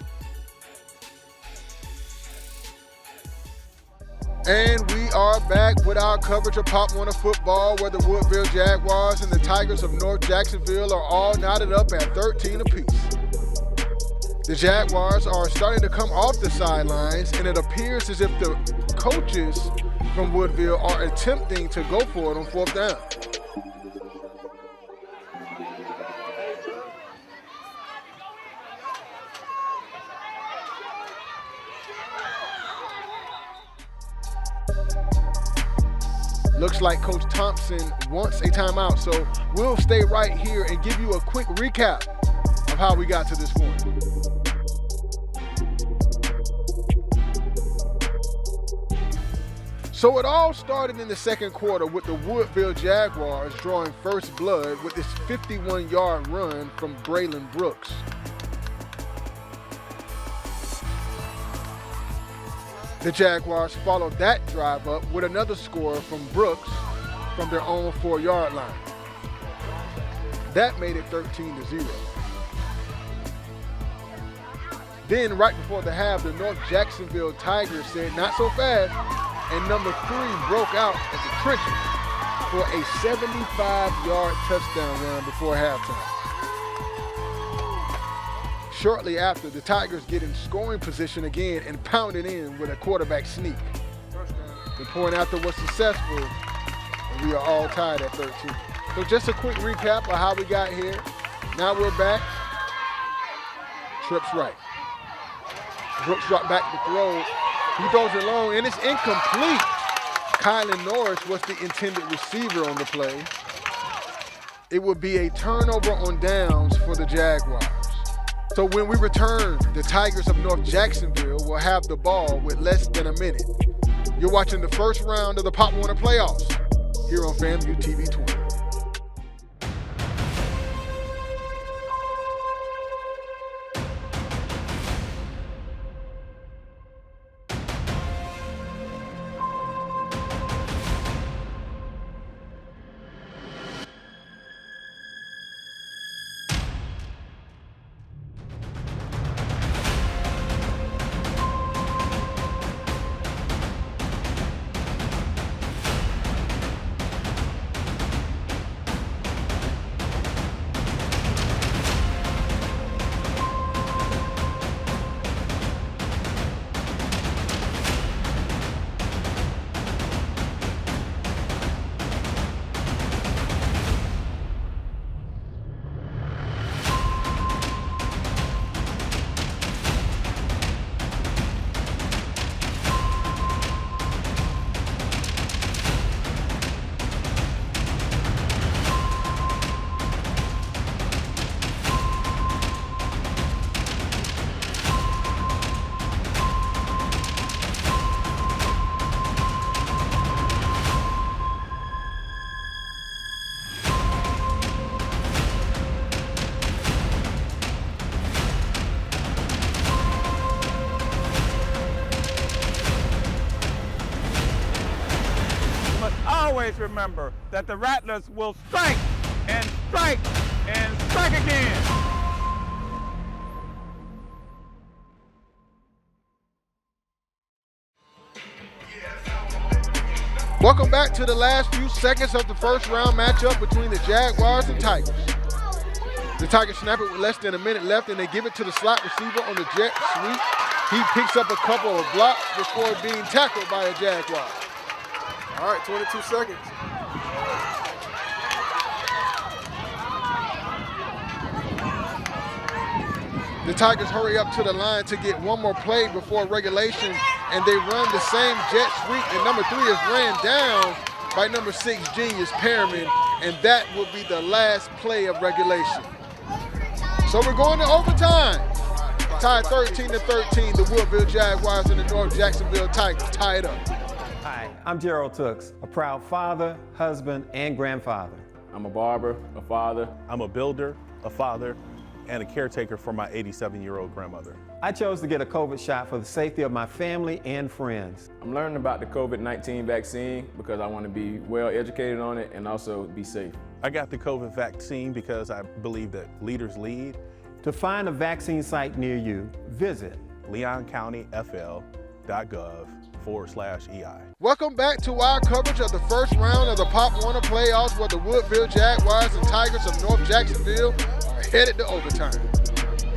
And we are back with our coverage of Pop Warner football, where the Woodville Jaguars and the Tigers of North Jacksonville are all knotted up at 13 apiece. The Jaguars are starting to come off the sidelines, and it appears as if the coaches from Woodville are attempting to go for it on 4th down. Looks like Coach Thompson wants a timeout, so we'll stay right here and give you a quick recap of how we got to this point. So it all started in the 2nd quarter with the Woodville Jaguars drawing first blood with this 51-yard run from Braylon Brooks. The Jaguars followed that drive up with another score from Brooks from their own 4-yard line. That made it 13-0. Then right before the half, the North Jacksonville Tigers said, not so fast, and number 3 broke out of the trenches for a 75-yard touchdown run before halftime. Shortly after, the Tigers get in scoring position again and pound it in with a quarterback sneak. The point after was successful, and we are all tied at 13. So just a quick recap of how we got here. Now we're back. Trips right. Brooks dropped back to throw. He throws it long, and it's incomplete. Kylan Norris was the intended receiver on the play. It would be a turnover on downs for the Jaguars. So when we return, the Tigers of North Jacksonville will have the ball with less than a minute. You're watching the first round of the Pop Warner playoffs here on FAMU TV 20. Always remember that the Rattlers will strike and strike and strike again. Welcome back to the last few seconds of the first round matchup between the Jaguars and Tigers. The Tigers snap it with less than a minute left, and they give it to the slot receiver on the jet sweep. He picks up a couple of blocks before being tackled by a Jaguar. All right, 22 seconds. The Tigers hurry up to the line to get one more play before regulation, and they run the same jet sweep, and number 3 is ran down by number 6, Genius Perriman, and that will be the last play of regulation. So we're going to overtime. Tied 13-13, the Woodville Jaguars and the North Jacksonville Tigers tied up. Hi, I'm Gerald Tooks, a proud father, husband, and grandfather. I'm a barber, a father. I'm a builder, a father, and a caretaker for my 87-year-old grandmother. I chose to get a COVID shot for the safety of my family and friends. I'm learning about the COVID-19 vaccine because I want to be well educated on it and also be safe. I got the COVID vaccine because I believe that leaders lead. To find a vaccine site near you, visit leoncountyfl.gov/EI. Welcome back to our coverage of the first round of the Pop Warner playoffs, where the Woodville Jaguars and Tigers of North Jacksonville are headed to overtime.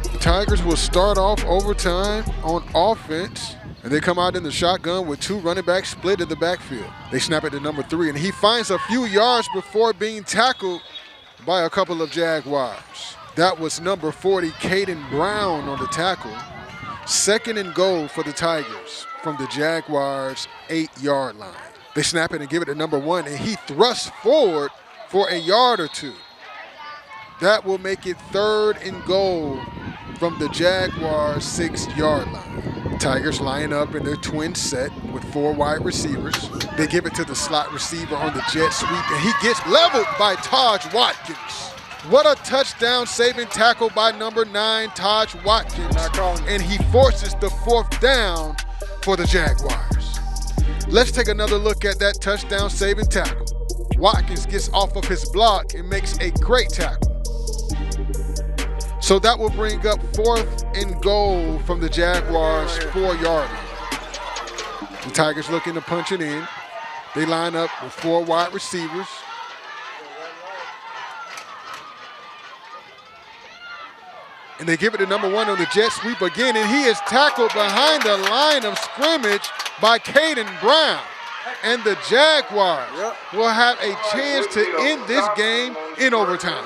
The Tigers will start off overtime on offense, and they come out in the shotgun with 2 running backs split in the backfield. They snap it to number 3, and he finds a few yards before being tackled by a couple of Jaguars. That was number 40, Caden Brown, on the tackle. 2nd and goal for the Tigers from the Jaguars' 8-yard line. They snap it and give it to number 1, and he thrusts forward for a yard or 2. That will make it 3rd and goal from the Jaguars' 6-yard line. Tigers line up in their twin set with 4 wide receivers. They give it to the slot receiver on the jet sweep, and he gets leveled by Taj Watkins. What a touchdown-saving tackle by number 9, Taj Watkins, and he forces the 4th down for the Jaguars. Let's take another look at that touchdown-saving tackle. Watkins gets off of his block and makes a great tackle. So that will bring up 4th and goal from the Jaguars' 4-yard line. The Tigers looking to punch it in. They line up with 4 wide receivers. And they give it to number 1 on the jet sweep again, and he is tackled behind the line of scrimmage by Caden Brown. And the Jaguars will have a chance to end this game in overtime.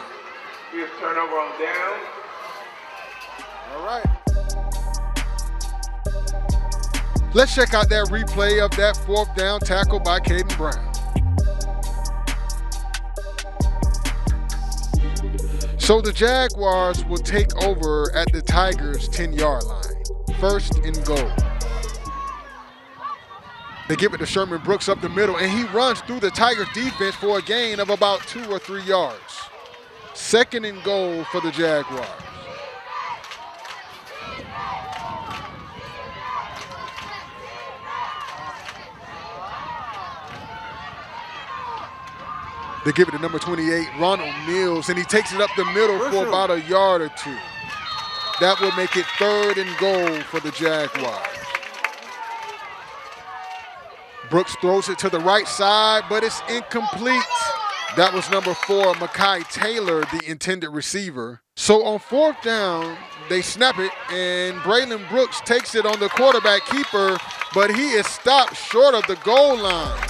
Here's turnover on down. All right. Let's check out that replay of that 4th down tackle by Caden Brown. So the Jaguars will take over at the Tigers' 10-yard line. 1st and goal. They give it to Sherman Brooks up the middle, and he runs through the Tigers' defense for a gain of about 2 or 3 yards. 2nd and goal for the Jaguars. They give it to number 28, Ronald Mills, and he takes it up the middle for about a yard or 2. That will make it 3rd and goal for the Jaguars. Brooks throws it to the right side, but it's incomplete. That was number 4, Mekhi Taylor, the intended receiver. So on 4th down, they snap it, and Braylon Brooks takes it on the quarterback keeper, but he is stopped short of the goal line.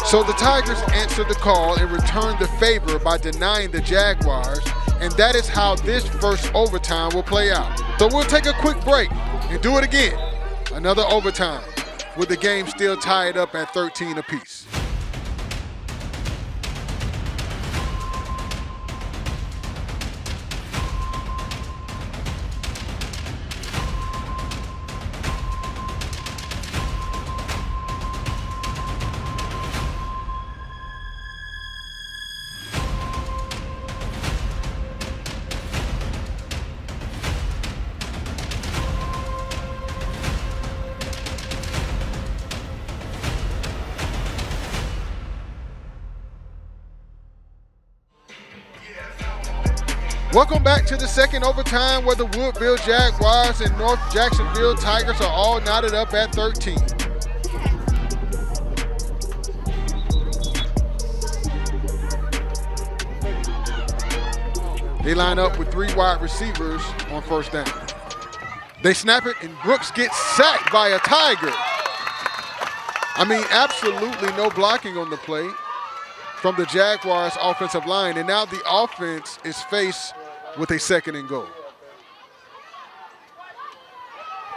So the Tigers answer the call and return the favor by denying the Jaguars, and that is how this first overtime will play out. So we'll take a quick break and do it again. Another overtime with the game still tied up at 13 apiece. Welcome back to the second overtime where the Woodville Jaguars and North Jacksonville Tigers are all knotted up at 13. They line up with 3 wide receivers on 1st down. They snap it and Brooks gets sacked by a Tiger. I mean, absolutely no blocking on the play from the Jaguars offensive line, and now the offense is faced with a 2nd and goal.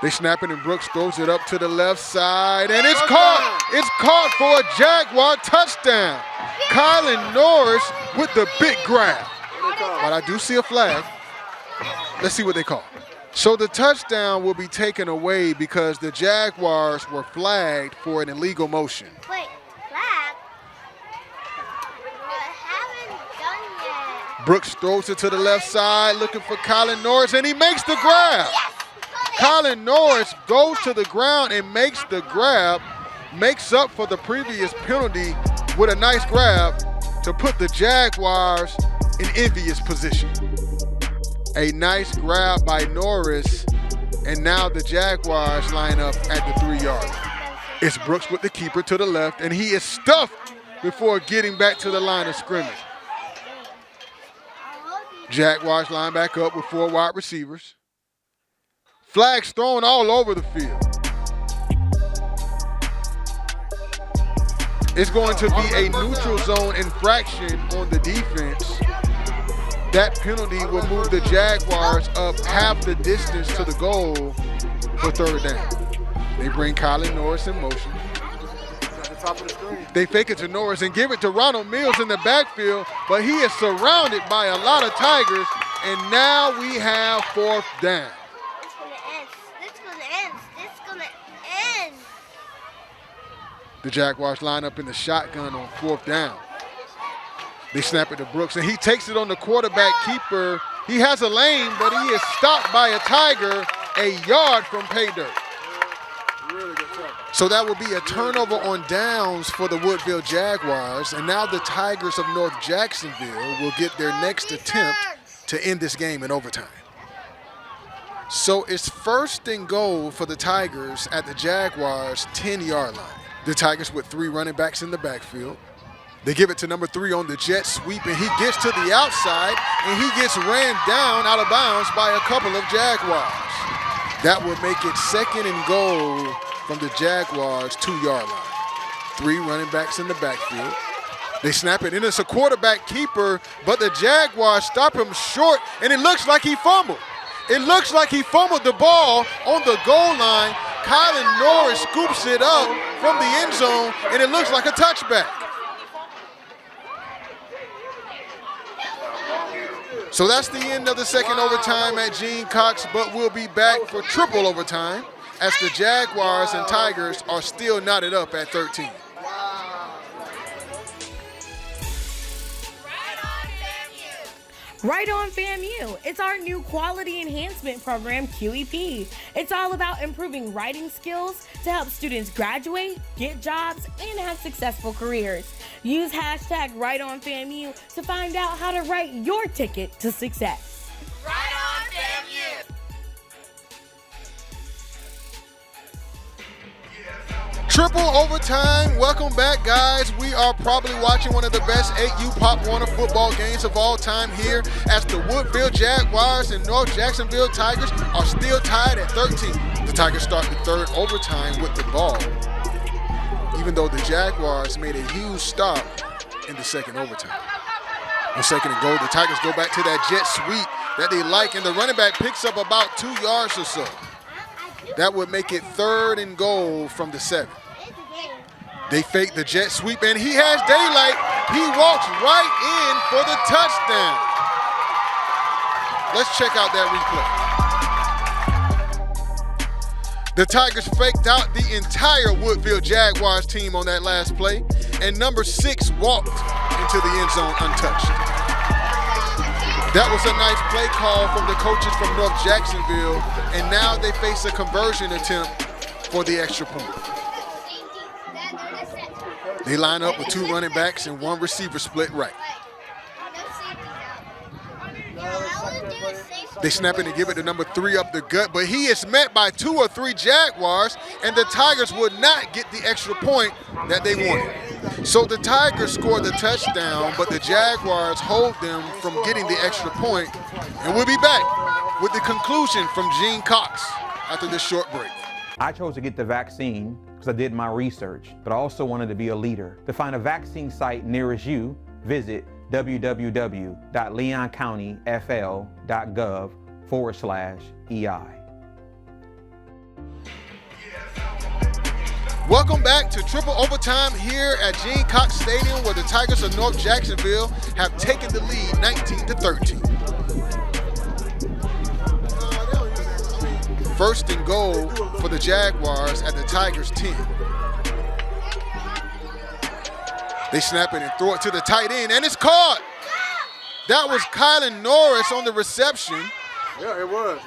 They snap it and Brooks throws it up to the left side, and it's caught. It's caught for a Jaguar touchdown. Kylan Norris with the big grab. But I do see a flag. Let's see what they call. So the touchdown will be taken away because the Jaguars were flagged for an illegal motion. Wait, flag? I haven't done yet. Brooks throws it to the left side looking for Kylan Norris, and he makes the grab. Yes. Kylan Norris goes to the ground and makes the grab, makes up for the previous penalty with a nice grab to put the Jaguars in envious position. A nice grab by Norris, and now the Jaguars line up at the 3-yard line. It's Brooks with the keeper to the left, and he is stuffed before getting back to the line of scrimmage. Jaguars line back up with 4 wide receivers. Flags thrown all over the field. It's going to be a neutral zone infraction on the defense. That penalty will move the Jaguars up half the distance to the goal for 3rd down. They bring Kylan Norris in motion. They fake it to Norris and give it to Ronald Mills in the backfield, but he is surrounded by a lot of Tigers, and now we have 4th down. The Jaguars line up in the shotgun on 4th down. They snap it to Brooks, and he takes it on the quarterback keeper. He has a lane, but he is stopped by a Tiger a yard from pay dirt. Really good tackle. So that would be a turnover on downs for the Woodville Jaguars, and now the Tigers of North Jacksonville will get their next attempt to end this game in overtime. So it's 1st and goal for the Tigers at the Jaguars' 10-yard line. The Tigers with 3 running backs in the backfield. They give it to number 3 on the jet sweep, and he gets to the outside, and he gets ran down out of bounds by a couple of Jaguars. That would make it 2nd and goal from the Jaguars' 2-yard line. 3 running backs in the backfield. They snap it, and it's a quarterback keeper, but the Jaguars stop him short, and it looks like he fumbled. It looks like he fumbled the ball on the goal line. Kylan Norris scoops it up from the end zone, and it looks like a touchback. So that's the end of the 2nd overtime at Gene Cox, but we'll be back for triple overtime as the Jaguars and Tigers are still knotted up at 13. Right on FAMU. It's our new quality enhancement program, QEP. It's all about improving writing skills to help students graduate, get jobs, and have successful careers. Use hashtag #RightOnFAMU to find out how to write your ticket to success. Right on FAMU. Triple overtime. Welcome back, guys. We are probably watching one of the best 8U Pop Warner football games of all time here as the Woodville Jaguars and North Jacksonville Tigers are still tied at 13. The Tigers start the 3rd overtime with the ball, even though the Jaguars made a huge stop in the 2nd overtime. On 2nd and goal, the Tigers go back to that jet sweep that they like, and the running back picks up about 2 yards or so. That would make it 3rd and goal from the 7. They fake the jet sweep, and he has daylight. He walks right in for the touchdown. Let's check out that replay. The Tigers faked out the entire Woodville Jaguars team on that last play, and number 6 walked into the end zone untouched. That was a nice play call from the coaches from North Jacksonville, and now they face a conversion attempt for the extra point. They line up with 2 running backs and 1 receiver split right. They snap it and give it to number 3 up the gut, but he is met by 2 or 3 Jaguars, and the Tigers would not get the extra point that they wanted. So the Tigers score the touchdown, but the Jaguars hold them from getting the extra point, and we'll be back with the conclusion from Gene Cox after this short break. I chose to get the vaccine because I did my research, but I also wanted to be a leader. To find a vaccine site nearest you, visit www.leoncountyfl.gov/EI. Welcome back to triple overtime here at Gene Cox Stadium, where the Tigers of North Jacksonville have taken the lead 19-13. 1st and goal for the Jaguars at the Tigers' 10. They snap it and throw it to the tight end, and it's caught. That was Kylan Norris on the reception. Yeah, it was.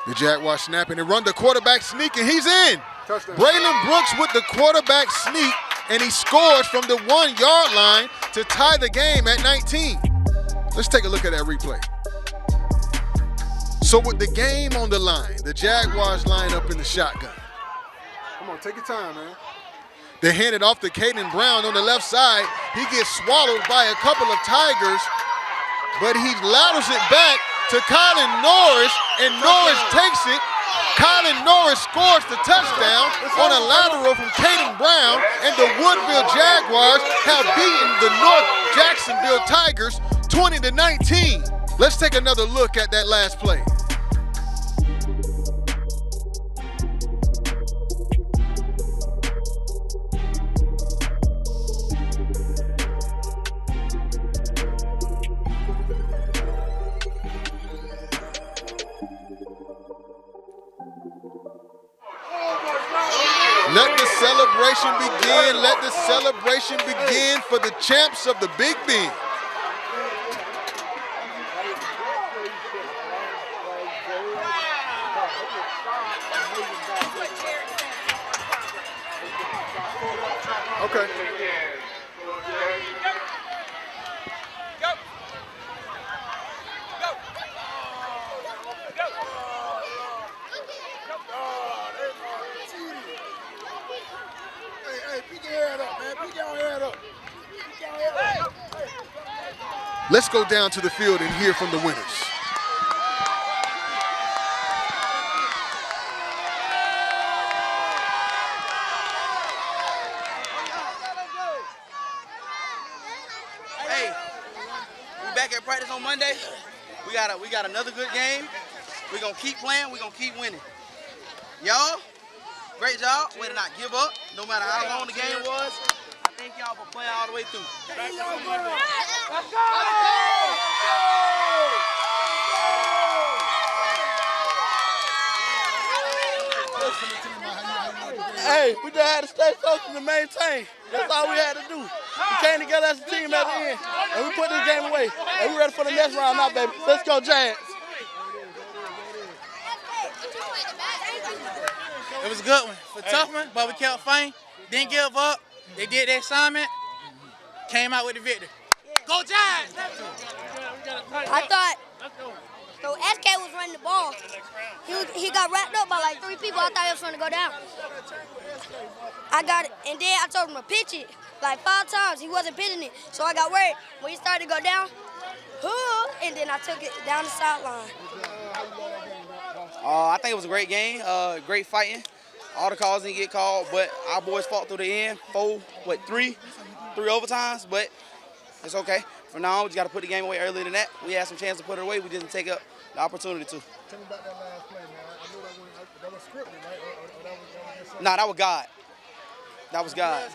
The Jaguars snap it and run the quarterback sneak, and he's in. Touchdown. Braylon Brooks with the quarterback sneak, and he scores from the 1-yard line to tie the game at 19. Let's take a look at that replay. So with the game on the line, the Jaguars line up in the shotgun. Come on, take your time, man. They hand it off to Caden Brown on the left side. He gets swallowed by a couple of Tigers, but he laterals it back to Kylan Norris, and Norris takes it. Kylan Norris scores the touchdown on a lateral from Caden Brown, and the Woodville Jaguars have beaten the North Jacksonville Tigers 20-19. Let's take another look at that last play. Let the celebration begin. Let the celebration begin for the champs of the Big Bend. Okay. Hey, pick your head up, man. Pick your head up. Let's go down to the field and hear from the winners. Hey, we back at practice on Monday. We got another good game. We're gonna keep playing, we're gonna keep winning. Y'all, great job. Way to not give up, no matter how long the game was. I thank y'all for playing all the way through. Let's go! Hey, we just had to stay focused and maintain. That's all we had to do. We came together as a team at the end, and we put this game away. And we ready for the next round now, baby. Let's go, Jags. It was a good one. For tough one, but we kept fighting. Didn't give up. They did their assignment. Came out with the victory. Go Jags! I thought, so SK was running the ball. He got wrapped up by like 3 people. I thought he was trying to go down. I got it, and then I told him to pitch it like 5 times. He wasn't pitching it, so I got worried. When he started to go down, and then I took it down the sideline. I think it was a great game, great fighting. All the calls didn't get called, but our boys fought through the end. 3 overtimes, but it's okay. From now on, we just got to put the game away earlier than that. We had some chance to put it away. We didn't take up the opportunity to. Tell me about that last play, man. I know that was scripted, right? Or that was Nah, that was God. That was God.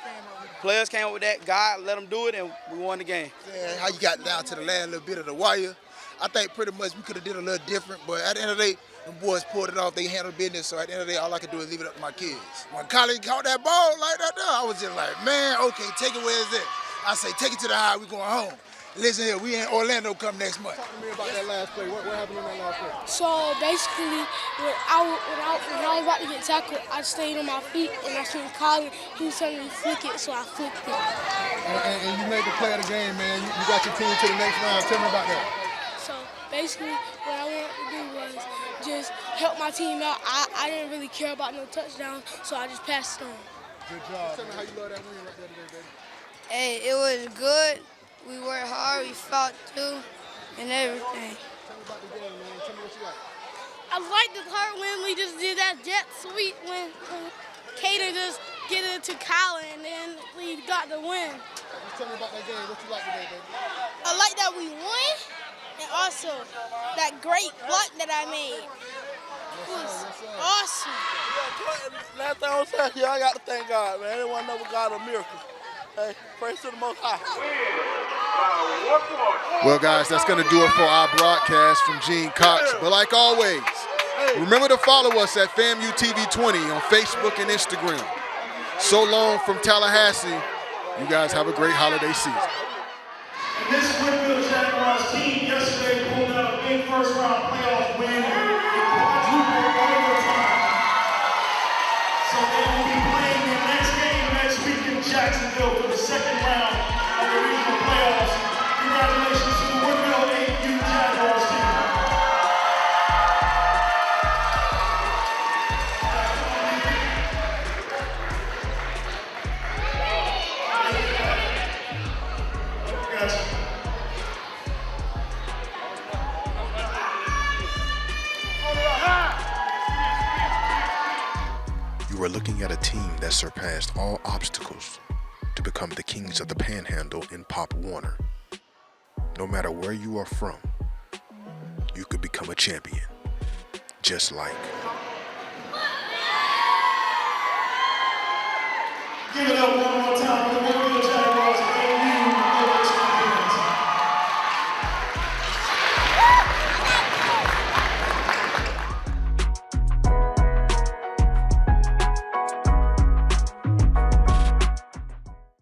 Players came up with that. God let them do it, and we won the game. How you got down to the last little bit of the wire. I think pretty much we could have did a little different, but at the end of the day, the boys pulled it off. They handled business, so at the end of the day, all I could do is leave it up to my kids. When Colin caught that ball like that, I was just like, man, okay, take it where it's at. I say, take it to the high, we going home. Listen here, we in Orlando come next month. Talk to me about that last play. What happened on that last play? So basically, when I was about to get tackled, I stayed on my feet and I seen Colin. He was telling me to flick it, so I flicked it. And you made the play of the game, man. You got your team to the next round. Tell me about that. So basically, what I wanted to do was just help my team out. I didn't really care about no touchdown, so I just passed it on. Good job. Tell me how you love that win right there today, baby. Hey, it was good. We worked hard, we fought too, and everything. Tell me about the game, man. Tell me what you like. I liked the part when we just did that jet sweep when Caden just get it to Colin and then we got the win. Just tell me about that game. What you like today, baby? I like that we won and also that great block that I made. It was awesome. Last thing I was saying, I got to thank God, man. It wasn't never God a miracle. Hey, praise to the Most High. Well, guys, that's going to do it for our broadcast from Gene Cox. But like always, remember to follow us at FAMU TV 20 on Facebook and Instagram. So long from Tallahassee. You guys have a great holiday season. And this Woodville Jaguars team yesterday pulled out a big first-round playoff win in quadruple overtime. So they will be playing their next game next week in Jacksonville for the second round of the regional playoffs. Congratulations to the Woodville 8U Jaguars team. You are looking at a team that surpassed all obstacles to become the kings of the Panhandle in Pop Warner. No matter where you are from, you could become a champion, just like. Give it up one more